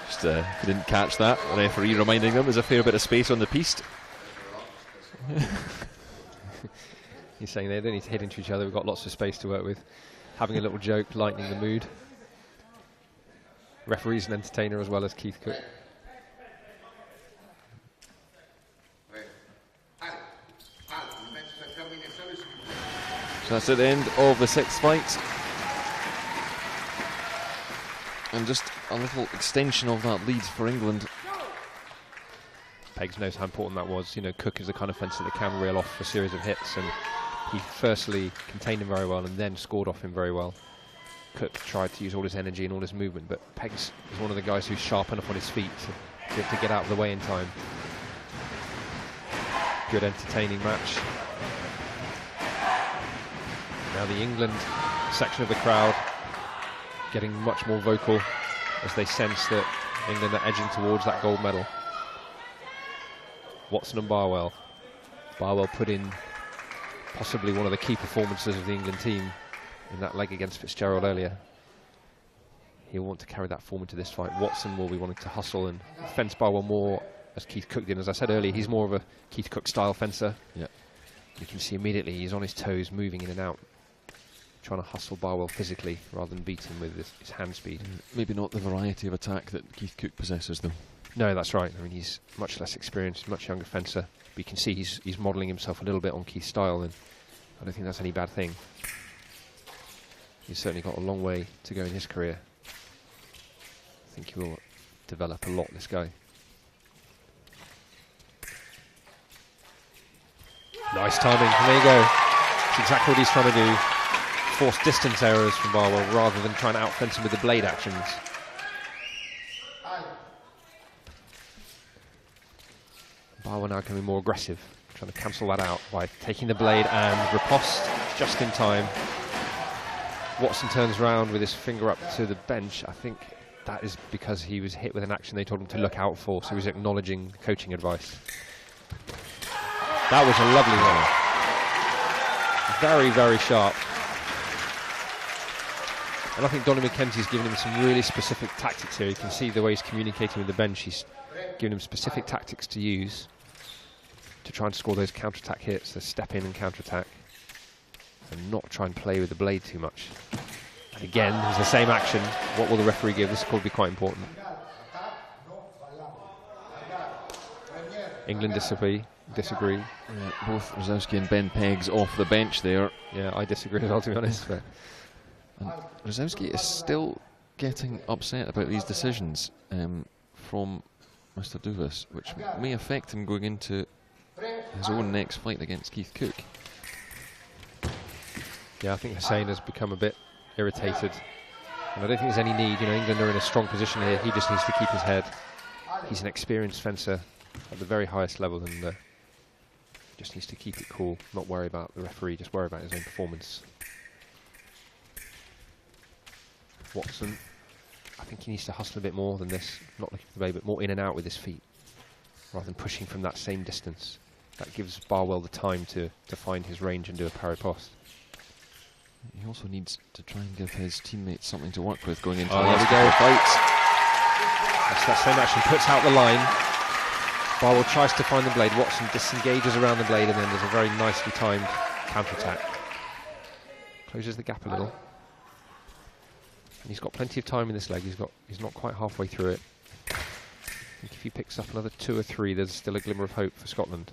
Just didn't catch that. The referee reminding them there's a fair bit of space on the piste. He's saying they don't need to hit into each other. We've got lots of space to work with. Having a little joke, lightening the mood. Referee's an entertainer as well as Keith Cook. So that's at the end of the 6th fight. And just a little extension of that lead for England. Peggs knows how important that was. You know, Cook is the kind of fencer that can reel off a series of hits, and he firstly contained him very well and then scored off him very well. Cook tried to use all his energy and all his movement, but Peggs is one of the guys who's sharp enough on his feet to get out of the way in time. Good entertaining match. Now the England section of the crowd getting much more vocal as they sense that England are edging towards that gold medal. Watson and Barwell. Barwell put in possibly one of the key performances of the England team in that leg against Fitzgerald earlier. He'll want to carry that form into this fight. Watson will be wanting to hustle and fence Barwell more as Keith Cook did. As I said earlier, he's more of a Keith Cook style fencer. Yeah. You can see immediately he's on his toes, moving in and out, trying to hustle Barwell physically rather than beat him with his hand speed. Maybe not the variety of attack that Keith Cook possesses, though. No, that's right. I mean, he's much less experienced, much younger fencer. But you can see he's modelling himself a little bit on Keith's style, and I don't think that's any bad thing. He's certainly got a long way to go in his career. I think he will develop a lot, this guy. Nice timing, and there you go. That's exactly what he's trying to do. Force distance errors from Barwell rather than trying to outfence him with the blade actions. Barwell now becoming more aggressive, trying to cancel that out by taking the blade and riposte just in time. Watson turns around with his finger up to the bench. I think that is because he was hit with an action they told him to look out for, so he was acknowledging coaching advice. That was a lovely one. Very, very sharp. And I think Donny McKenzie's given him some really specific tactics here. You can see the way he's communicating with the bench. He's giving him specific tactics to use to try and score those counter-attack hits, the step in and counter-attack, and not try and play with the blade too much. And again, it's the same action. What will the referee give? This will be quite important. England disagree. Yeah, both Rosowsky and Ben Peggs off the bench there. Yeah, I disagree as well, to be honest. But and Rosowsky is still getting upset about these decisions from Mr. Duvis, which may affect him going into his own next fight against Keith Cook. Yeah, I think Husayn has become a bit irritated, and I don't think there's any need. You know, England are in a strong position here. He just needs to keep his head. He's an experienced fencer at the very highest level, and just needs to keep it cool, not worry about the referee, just worry about his own performance. Watson, I think he needs to hustle a bit more than this, not looking for the blade, but more in and out with his feet, rather than pushing from that same distance. That gives Barwell the time to find his range and do a parry post. He also needs to try and give his teammates something to work with going into the next fight. That's that same action, puts out the line. Barwell tries to find the blade. Watson disengages around the blade, and then there's a very nicely timed counter-attack. Closes the gap a little. And he's got plenty of time in this leg. He's not quite halfway through it. I think if he picks up another 2 or 3, there's still a glimmer of hope for Scotland.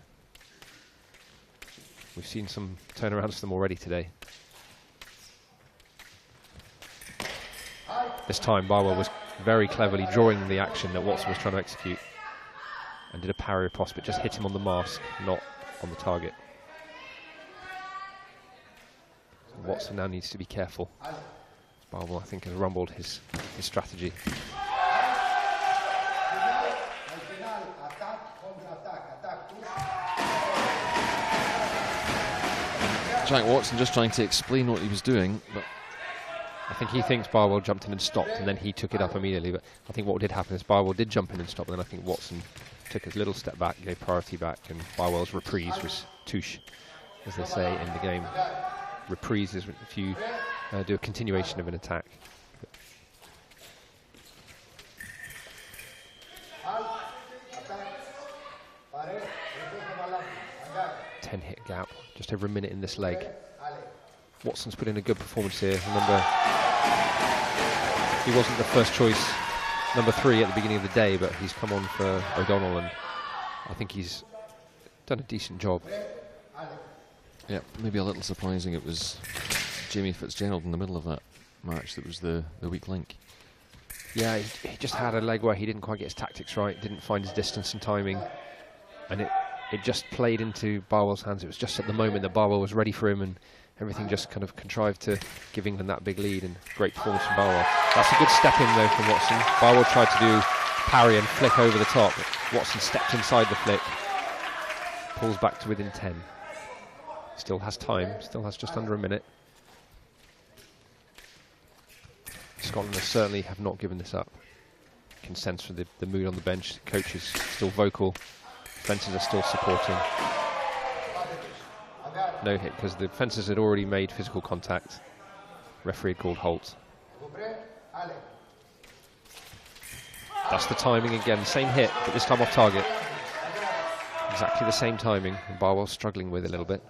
We've seen some turnarounds for them already today. This time Barwell was very cleverly drawing the action that Watson was trying to execute, and did a parry riposte, but just hit him on the mask, not on the target. So Watson now needs to be careful. Barwell, I think, has rumbled his strategy. Jack Watson just trying to explain what he was doing, but I think he thinks Barwell jumped in and stopped, and then he took it up immediately. But I think what did happen is Barwell did jump in and stop, and then I think Watson took his little step back, gave priority back, and Barwell's reprise was touche, as they say in the game. Reprise is if you do a continuation of an attack. 10-hit gap, just over a minute in this leg. Watson's put in a good performance here. Remember, he wasn't the first choice, number 3 at the beginning of the day, but he's come on for O'Donnell, and I think he's done a decent job. Yeah, maybe a little surprising it was Jamie Fitzgerald in the middle of that match that was the weak link. Yeah, he just had a leg where he didn't quite get his tactics right, didn't find his distance and timing, and it just played into Barwell's hands. It was just at the moment that Barwell was ready for him, and everything just kind of contrived to give England that big lead, and great performance from Barwell. That's a good step in though from Watson. Barwell tried to do parry and flick over the top. Watson stepped inside the flick, pulls back to within 10. Still has time, still has just under a minute. Scotland certainly have not given this up. You can sense from the mood on the bench, the coach is still vocal, fencers are still supporting. No hit because the fencers had already made physical contact. Referee had called halt. That's the timing again, same hit, but this time off target. Exactly the same timing, and Barwell struggling with a little bit.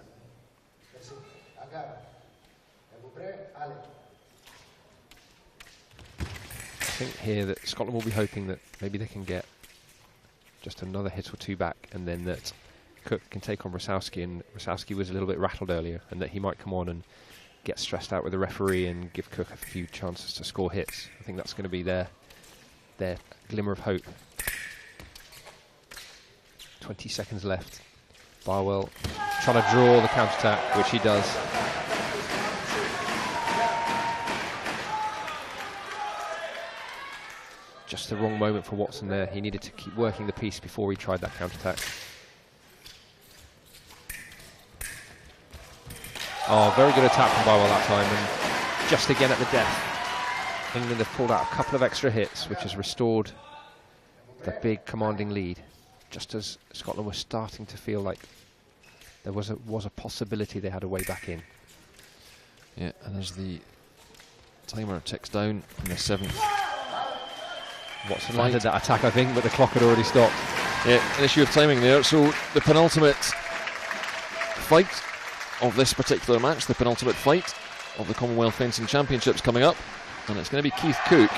I think here that Scotland will be hoping that maybe they can get just another hit or two back, and then that Cook can take on Rasowski, and Rasowski was a little bit rattled earlier, and that he might come on and get stressed out with the referee and give Cook a few chances to score hits. I think that's going to be their glimmer of hope. 20 seconds left. Barwell trying to draw the counter-attack, which he does. Just the wrong moment for Watson there. He needed to keep working the piece before he tried that counter-attack. Oh, very good attack from Barwell that time, and just again at the death. England have pulled out a couple of extra hits, which has restored the big commanding lead, just as Scotland was starting to feel like there was a possibility they had a way back in. Yeah, and as the timer ticks down in the 7th. Watson landed that attack, I think, but the clock had already stopped. Yeah, an issue of timing there. So the penultimate fight of this particular match, the penultimate fight of the Commonwealth Fencing Championships coming up, and it's going to be Keith Cook,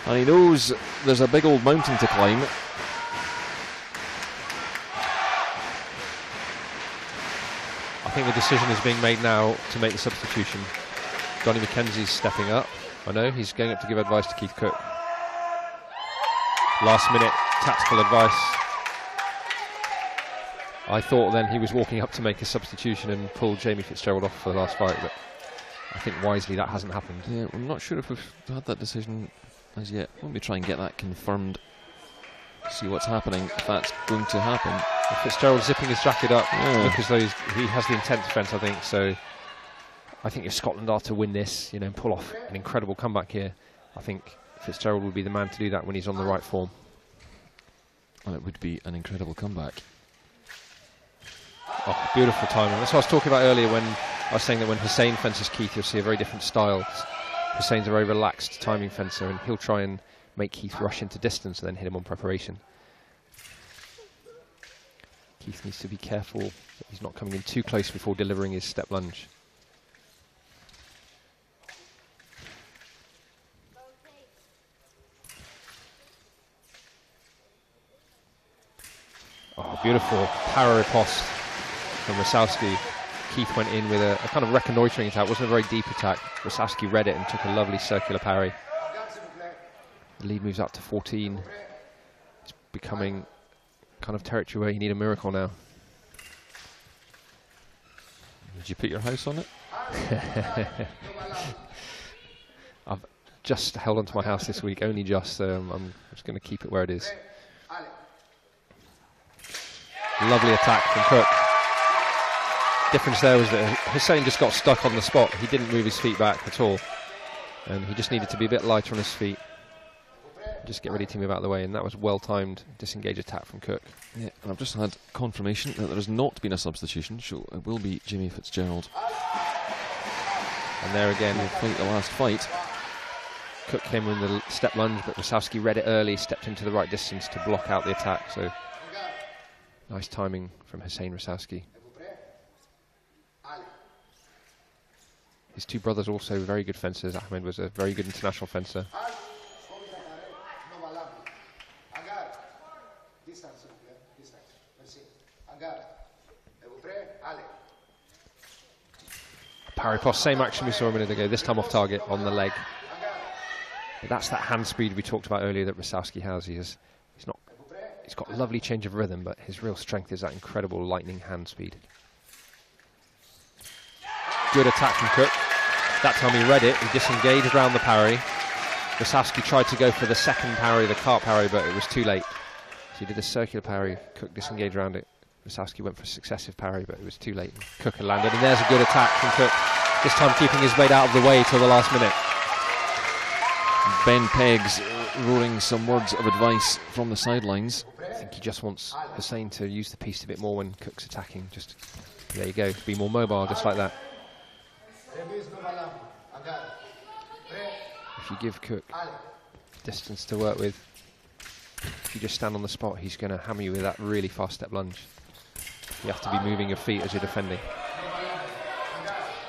and he knows there's a big old mountain to climb. I think the decision is being made now to make the substitution. Donny McKenzie's stepping up. I know he's going up to give advice to Keith Cook. Last minute tactical advice. I thought then he was walking up to make a substitution and pull Jamie Fitzgerald off for the last fight, but I think wisely that hasn't happened. Yeah, I'm not sure if we've had that decision as yet. Let me try and get that confirmed. See what's happening, if that's going to happen. Fitzgerald zipping his jacket up, look as though he has the intent to fence, I think. So I think if Scotland are to win this, and pull off an incredible comeback here, I think Fitzgerald would be the man to do that when he's on the right form. And it would be an incredible comeback. Oh, beautiful timing. That's what I was talking about earlier when I was saying that when Husayn fences Keith, you'll see a very different style. Husayn's a very relaxed timing fencer, and he'll try and make Keith rush into distance and then hit him on preparation. Keith needs to be careful that he's not coming in too close before delivering his step lunge. Oh, beautiful para riposte from Rasowski. Keith went in with a kind of reconnoitring attack. It wasn't a very deep attack. Rasowski read it and took a lovely circular parry. The lead moves up to 14. It's becoming kind of territory where you need a miracle now. Did you put your house on it? I've just held onto my house this week, only just, so I'm just going to keep it where it is. Lovely attack from Cook. Difference there was that Husayn just got stuck on the spot. He didn't move his feet back at all, and he just needed to be a bit lighter on his feet. Just get ready to move out of the way, and that was well-timed disengage attack from Cook. Yeah, and I've just had confirmation that there has not been a substitution, so it will be Jamie Fitzgerald. And there again, he'll fight the last fight. Cook came in the step lunge, but Rosowsky read it early, stepped into the right distance to block out the attack. So nice timing from Husayn Rasowski. His two brothers also very good fencers. Ahmed was a very good international fencer. Parry post, same action we saw a minute ago, this time off target on the leg. But that's that hand speed we talked about earlier that Rasowski has. He's got a lovely change of rhythm, but his real strength is that incredible lightning hand speed. Good attack from Cook. That time he read it, he disengaged around the parry. Rasowski tried to go for the second parry, the cart parry, but it was too late. So he did a circular parry, Cook disengaged around it. Rasowski went for a successive parry, but it was too late. Cook had landed, and there's a good attack from Cook. This time keeping his blade out of the way till the last minute. Ben Peggs roaring some words of advice from the sidelines. I think he just wants Husayn to use the piece a bit more when Cook's attacking. Just, there you go, be more mobile, just like that. If you give Cook distance to work with, if you just stand on the spot, he's going to hammer you with that really fast step lunge. You have to be moving your feet as you're defending.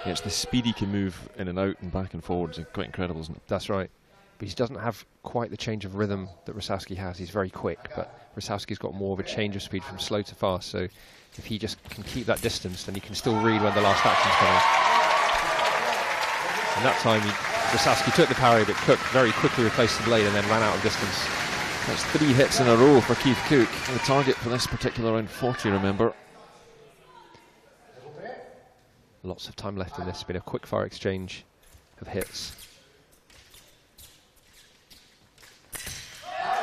Yeah, it's the speed he can move in and out and back and forwards. It's quite incredible, isn't it? That's right. But he doesn't have quite the change of rhythm that Rasowski has. He's very quick, but Rasowski's got more of a change of speed from slow to fast. So if he just can keep that distance, then he can still read when the last action's coming. And that time, Rasowski took the parry, but Cook very quickly replaced the blade and then ran out of distance. That's 3 hits in a row for Keith Cook. The target for this particular round, 40, remember. Lots of time left in this. It's been a quick fire exchange of hits.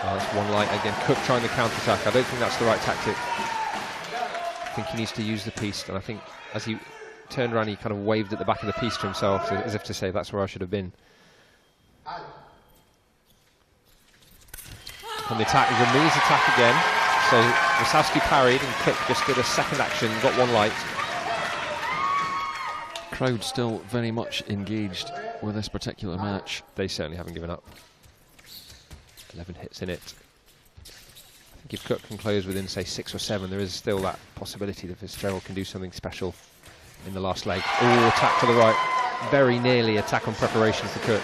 Oh, that's one light again. Cook trying the counter-attack. I don't think that's the right tactic. I think he needs to use the piece, and I think as he turned around, he kind of waved at the back of the piece to himself, as if to say, that's where I should have been. On the attack, Rami's attack again. So Rasowski parried, and Cook just did a second action, got one light. Crowd still very much engaged with this particular match. They certainly haven't given up. 11 hits in it. I think if Cook can close within, say, 6 or 7, there is still that possibility that Fitzgerald can do something special in the last leg. Oh, attack to the right. Very nearly attack on preparation for Cook.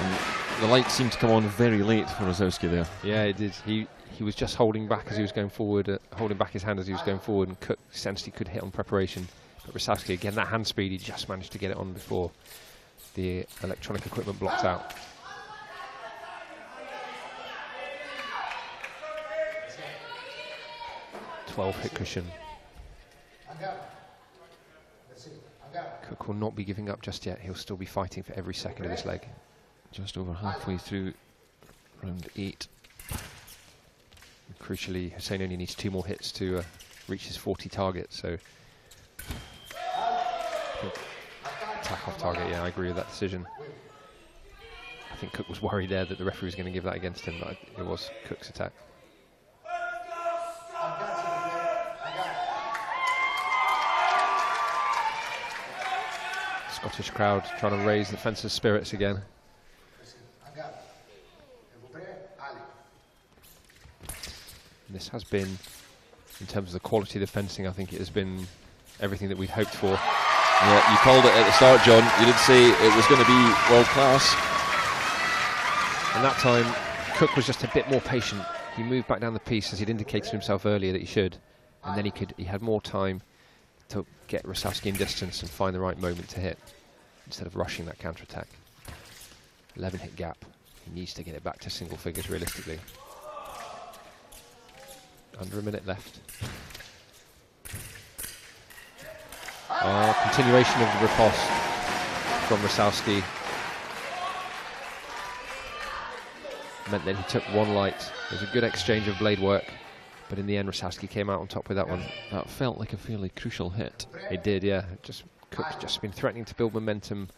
And the light seemed to come on very late for Rosowsky there. Yeah, it did. He was just holding back as he was going forward, holding back his hand as he was going forward, and Cook sensed he could hit on preparation. But Rasowski, again, that hand speed, he just managed to get it on before the electronic equipment blocked out. Hit cushion. Cook will not be giving up just yet. He'll still be fighting for every second of this leg. Just over halfway through round 8. And crucially, Husayn only needs 2 more hits to reach his 40 target. So attack off target. Yeah, I agree with that decision. I think Cook was worried there that the referee was going to give that against him, but it was Cook's attack. Scottish crowd trying to raise the fencers' spirits again. And this has been, in terms of the quality of the fencing, I think it has been everything that we'd hoped for. Yeah, you called it at the start, John. You did say it was going to be world class. And that time, Cook was just a bit more patient. He moved back down the piece as he'd indicated to himself earlier that he should, and then he had more time to get Rasowski in distance and find the right moment to hit, instead of rushing that counter-attack. 11 hit gap. He needs to get it back to single figures realistically. Under a minute left. Continuation of the riposte from Rasowski. Meant that he took one light. There was a good exchange of blade work, but in the end Rasowski came out on top with that one. That felt like a fairly crucial hit. It did, yeah. Cook's just been threatening to build momentum,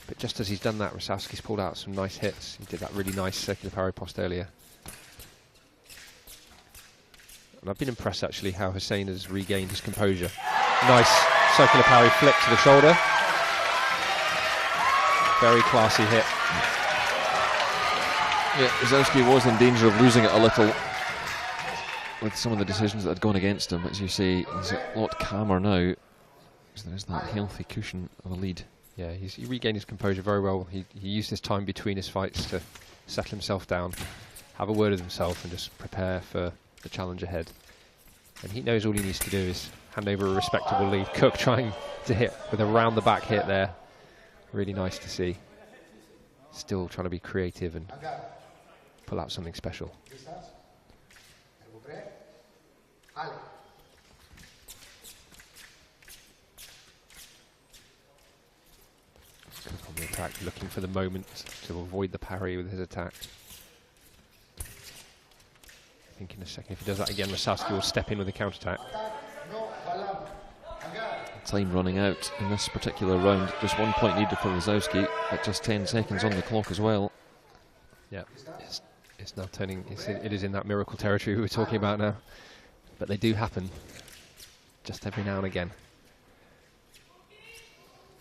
but just as he's done that, Rasowski's pulled out some nice hits. He did that really nice circular parry post earlier. And I've been impressed actually how Husayn has regained his composure. Nice circular parry flick to the shoulder. Very classy hit. Yeah, Rosowsky was in danger of losing it a little with some of the decisions that had gone against him. As you say, he's a lot calmer now, so there is that healthy cushion of a lead. Yeah, he regained his composure very well. He used his time between his fights to settle himself down, have a word with himself, and just prepare for the challenge ahead. And he knows all he needs to do is hand over a respectable lead. Cook trying to hit with a round the back hit there. Really nice to see. still trying to be creative and pull out something special. On the attack, looking for the moment to avoid the parry with his attack. I think in a second, if he does that again, Rasowski will step in with a counter-attack. Time running out in this particular round. Just 1 point needed for Rosowsky, at just 10 seconds on the clock as well. Yeah, it's now turning, it is in that miracle territory we were talking about now. But they do happen, just every now and again.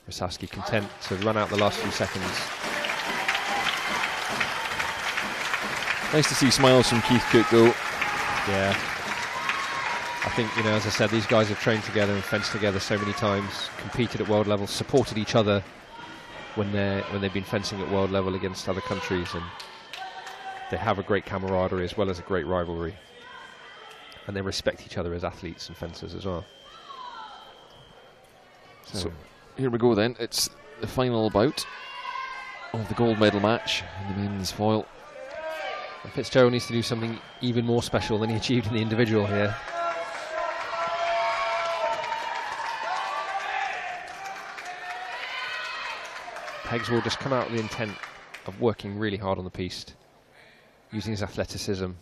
Rasowski content to run out the last few seconds. Nice to see smiles from Keith Cook though. Yeah. I think, you know, as I said, these guys have trained together and fenced together so many times, competed at world level, supported each other when they've been fencing at world level against other countries, and they have a great camaraderie as well as a great rivalry. And they respect each other as athletes and fencers as well. So here we go then, it's the final bout of the gold medal match in the men's foil. And Fitzgerald needs to do something even more special than he achieved in the individual here. Peggs will just come out with the intent of working really hard on the piste, using his athleticism,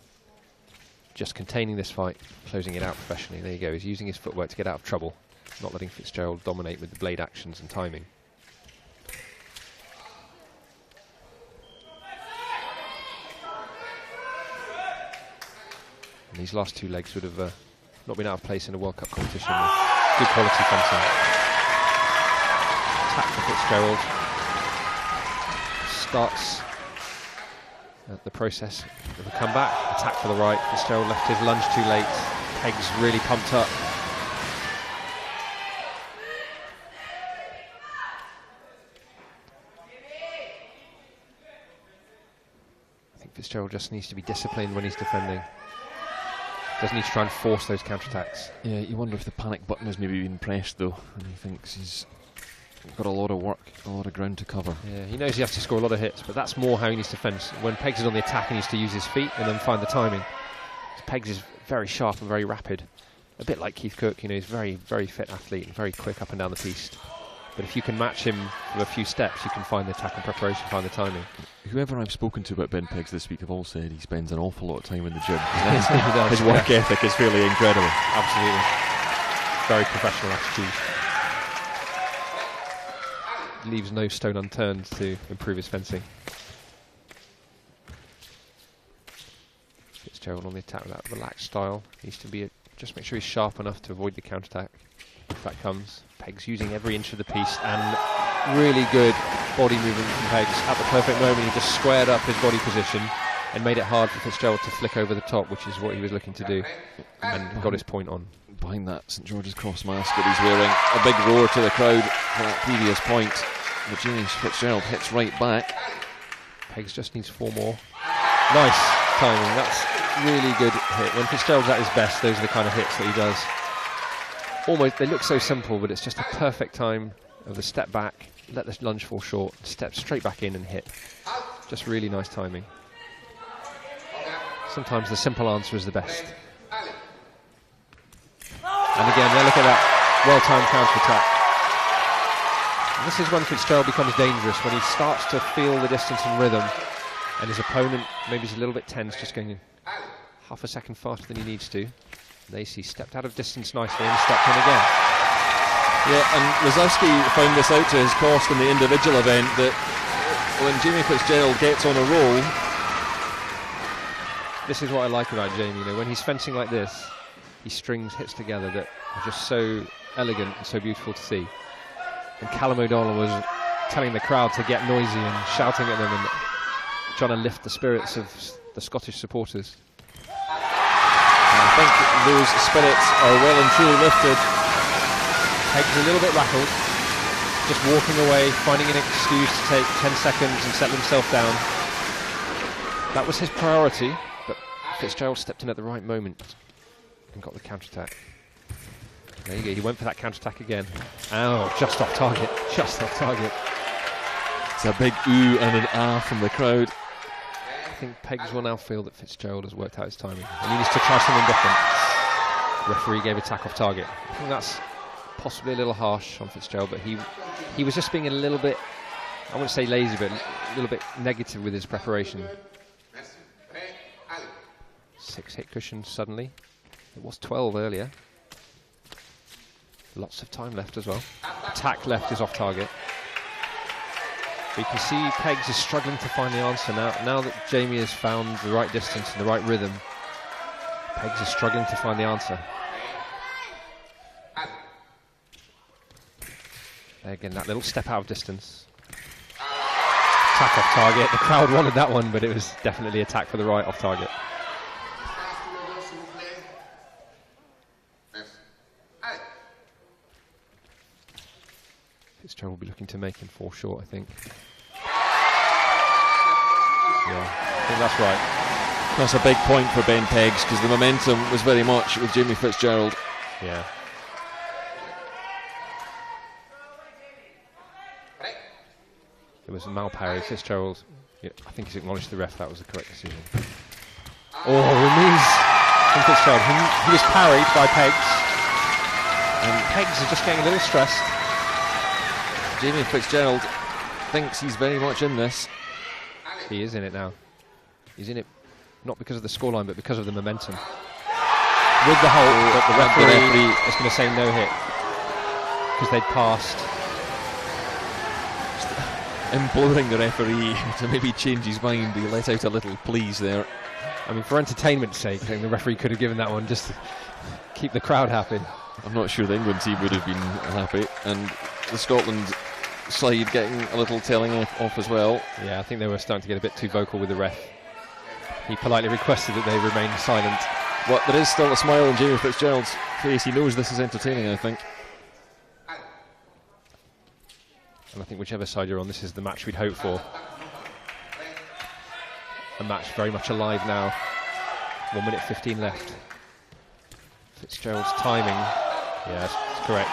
just containing this fight, closing it out professionally. There you go, he's using his footwork to get out of trouble, not letting Fitzgerald dominate with the blade actions and timing. And these last two legs would have not been out of place in a World Cup competition. Good quality fencing. Attack for Fitzgerald. Starts the process of a comeback. Attack for the right. Fitzgerald left his lunge too late. Peggs really pumped up. I think Fitzgerald just needs to be disciplined when he's defending. Doesn't need to try and force those counterattacks. Yeah, you wonder if the panic button has maybe been pressed though, and he thinks he's got a lot of work, a lot of ground to cover. Yeah, he knows he has to score a lot of hits, but that's more how he needs to fence. When Peggs is on the attack, he needs to use his feet and then find the timing. Peggs is very sharp and very rapid, a bit like Keith Cook. You know, he's a very, very fit athlete and very quick up and down the piste. But if you can match him with a few steps, you can find the attack and preparation, find the timing. Whoever I've spoken to about Ben Peggs this week have all said he spends an awful lot of time in the gym. His work ethic is fairly incredible. Absolutely. Very professional attitude. Leaves no stone unturned to improve his fencing. Fitzgerald on the attack with that relaxed style. Needs to be just make sure he's sharp enough to avoid the counter-attack if that comes. Peggs using every inch of the piece and really good body movement from Peggs. At the perfect moment, he just squared up his body position and made it hard for Fitzgerald to flick over the top, which is what he was looking to do, and got his point on. Behind that St George's Cross mask that he's wearing, a big roar to the crowd for that previous point. But James Fitzgerald hits right back. Peggs just needs 4 more. Nice timing, that's really good hit. When Fitzgerald's at his best, those are the kind of hits that he does. Almost, they look so simple, but it's just a perfect time of the step back, let the lunge fall short, step straight back in and hit. Just really nice timing. Sometimes the simple answer is the best. And again, now look at that well-timed counter-attack. This is when Fitzgerald becomes dangerous, when he starts to feel the distance and rhythm, and his opponent maybe is a little bit tense, just going half a second faster than he needs to. Lacey stepped out of distance nicely and stepped in again. Yeah, and Rasowski found this out to his cost in the individual event, that when Jamie Fitzgerald gets on a roll... This is what I like about Jamie, you know, when he's fencing like this, he strings hits together that are just so elegant and so beautiful to see. And Callum O'Donnell was telling the crowd to get noisy and shouting at them and trying to lift the spirits of the Scottish supporters. I think those spirits are well and truly lifted. Peggs a little bit rattled, just walking away, finding an excuse to take 10 seconds and settle himself down. That was his priority, but Fitzgerald stepped in at the right moment and got the counter-attack. There you go, he went for that counter-attack again. Oh, just off target, just off target. It's a big ooh and an ah from the crowd. I think Peggs will now feel that Fitzgerald has worked out his timing and he needs to try something different. Referee gave attack off target. I think that's possibly a little harsh on Fitzgerald, but he was just being a little bit, I wouldn't say lazy, but a little bit negative with his preparation. 6 hit cushions suddenly. It was 12 earlier. Lots of time left as well. Attack left is off target. But you can see Peggs is struggling to find the answer now that Jamie has found the right distance and the right rhythm. Peggs is struggling to find the answer. There again, that little step out of distance. Attack off target. The crowd wanted that one, but it was definitely attack for the right off target. Fitzgerald will be looking to make him fall short, I think. Yeah, I think that's right. That's a big point for Ben Peggs because the momentum was very much with Jamie Fitzgerald. Yeah. There was a malparry. Fitzgerald, yeah, I think he's acknowledged the ref that was the correct decision. Oh, remise from Fitzgerald. He was parried by Peggs. And Peggs is just getting a little stressed. Jamie Fitzgerald thinks he's very much in this. He is in it now. He's in it not because of the scoreline, but because of the momentum. With the hold, but the referee is going to say no hit because they'd passed. Imploring the referee to maybe change his mind. He let out a little please there. I mean, for entertainment's sake, I think the referee could have given that one just to keep the crowd happy. I'm not sure the England team would have been happy, and the Scotland side getting a little telling off as well. Yeah, I think they were starting to get a bit too vocal with the ref. He politely requested that they remain silent. Well, there is still a smile on Jamie Fitzgerald's face. He knows this is entertaining, I think. And I think whichever side you're on, this is the match we'd hope for. A match very much alive now. 1 minute 15 left. Fitzgerald's timing, yes, it's correct.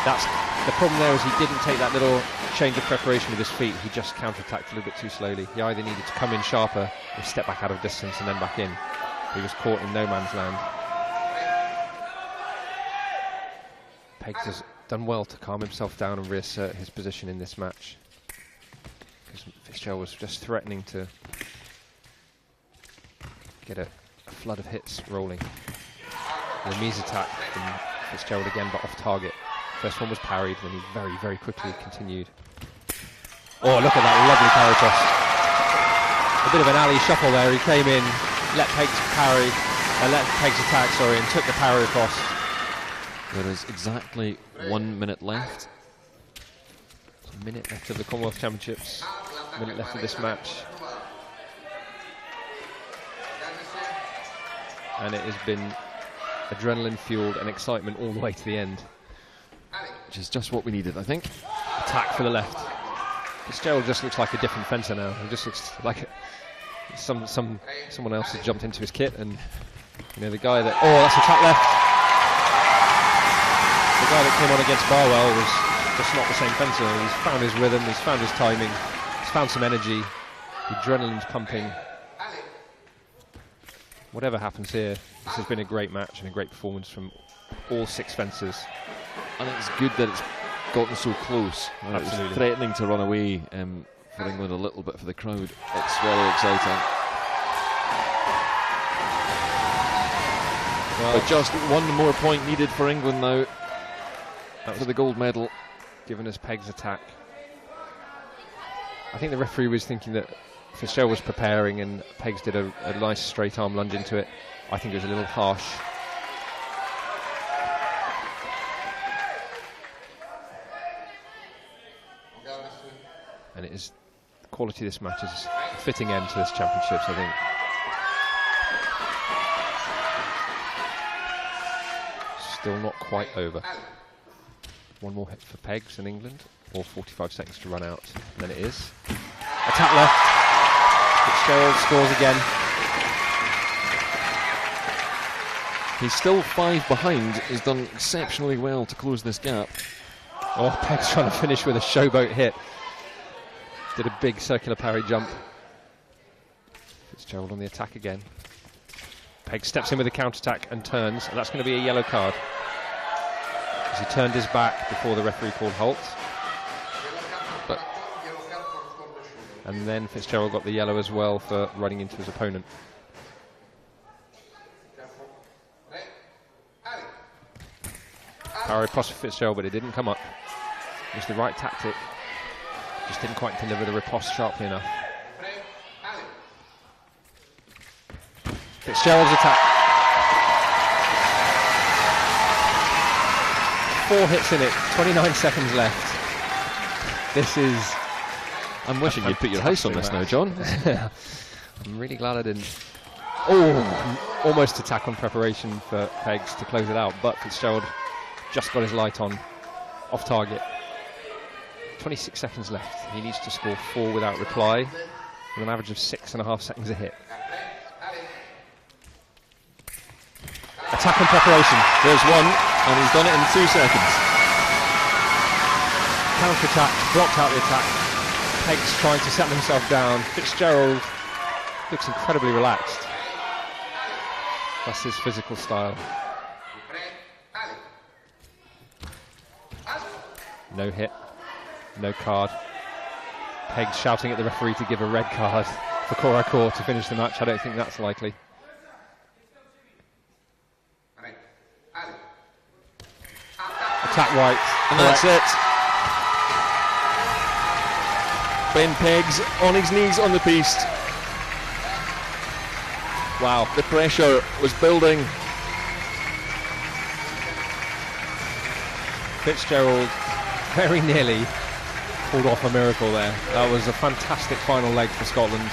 That's the problem there, is he didn't take that little change of preparation with his feet. He just counter-attacked a little bit too slowly. He either needed to come in sharper or step back out of distance and then back in. He was caught in no man's land. Peggs has done well to calm himself down and reassert his position in this match, because Fitzgerald was just threatening to get a flood of hits rolling. The remise attack from Fitzgerald again, but off target. First one was parried, then he very, very quickly continued. Oh, look at that lovely parry toss. A bit of an alley shuffle there. He came in, let Peggs parry, let Peggs attack, sorry, and took the parry across. There is exactly 1 minute left. A minute left of the Commonwealth Championships. A minute left of this match. And it has been adrenaline fueled and excitement all the way to the end. Which is just what we needed, I think. Attack for the left. Fitzgerald just looks like a different fencer now. He just looks like someone else has jumped into his kit, and you know, the guy that, oh, that's attack left. The guy that came on against Barwell was just not the same fencer. He's found his rhythm, he's found his timing, he's found some energy, the adrenaline's pumping. Whatever happens here, this has been a great match and a great performance from all 6 fencers. And it's good that it's gotten so close. Absolutely. It's threatening to run away for England a little bit for the crowd. It's very exciting. Well, but just 1 more point needed for England now for the gold medal. Given us Peggs' attack. I think the referee was thinking that Fitzgerald was preparing and Peggs did a nice straight arm lunge into it. I think it was a little harsh. And it is, the quality of this match is a fitting end to this championships, I think. Still not quite over. 1 more hit for Peggs in England, or 45 seconds to run out, and then it is. Attack left. Fitzgerald scores again. He's still 5 behind. He's done exceptionally well to close this gap. Oh, Peggs trying to finish with a showboat hit. Did a big circular parry jump. Fitzgerald on the attack again. Pegg steps in with a counter-attack and turns, and that's going to be a yellow card. As he turned his back before the referee called halt. And then Fitzgerald got the yellow as well for running into his opponent. Parry across for Fitzgerald, but it didn't come up. It was the right tactic. Just didn't quite deliver the riposte sharply enough. Fitzgerald's attack. 4 hits in it, 29 seconds left. This is... I'm wishing you'd put your house on this now, John. I'm really glad I didn't. Oh, almost attack on preparation for Peggs to close it out, but Fitzgerald just got his light on, off target. 26 seconds left. He needs to score 4 without reply, with an average of 6.5 seconds a hit. Attack on preparation. There's one, and he's done it in 2 seconds. Counter attack, blocked out the attack. Peggs trying to settle himself down. Fitzgerald looks incredibly relaxed. That's his physical style. No hit, no card. Peggs shouting at the referee to give a red card for Kola to finish the match. I don't think that's likely. Attack right. And that's it. Ben Peggs on his knees on the piste. Wow, the pressure was building. Fitzgerald very nearly pulled off a miracle there. That was a fantastic final leg for Scotland.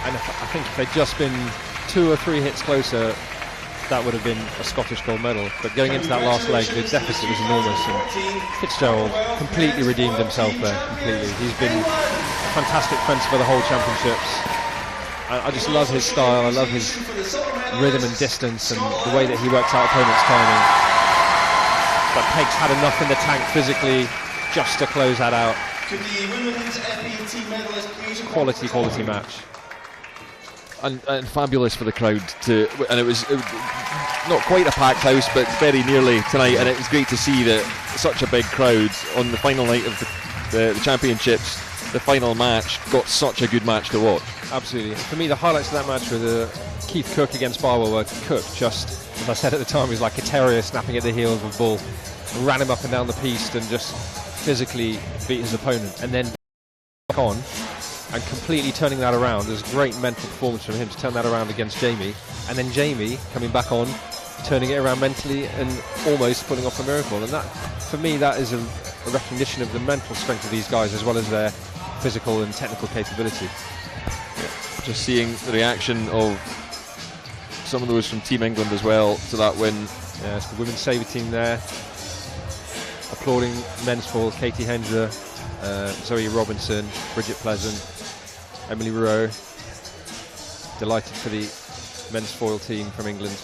And I think if they'd just been 2 or 3 hits closer, that would have been a Scottish gold medal. But going into that last leg, the deficit was enormous, and Fitzgerald completely redeemed himself there, completely. He's been a fantastic fencer for the whole championships. I just love his style, I love his rhythm and distance and the way that he works out opponents' timing. But Peggs had enough in the tank physically just to close that out. Quality match. And fabulous for the crowd and it was not quite a packed house, but very nearly tonight, and it was great to see that such a big crowd on the final night of the championships. The final match got such a good match to watch. Absolutely. For me, the highlights of that match were the Keith Cook against Barwell, where Cook just, as I said at the time, was like a terrier snapping at the heels of a bull, ran him up and down the piste and just physically beat his opponent, and then back on and completely turning that around. It was a great mental performance from him to turn that around against Jamie, and then Jamie coming back on, turning it around mentally and almost pulling off a miracle. And that, for me, that is a recognition of the mental strength of these guys as well as their physical and technical capability. Just seeing the reaction of some of those from Team England as well to that win. Yeah, it's the women's sabre team there applauding men's foil. Katie Hensler, Zoe Robinson, Bridget Pleasant, Emily Rowe. Delighted for the men's foil team from England.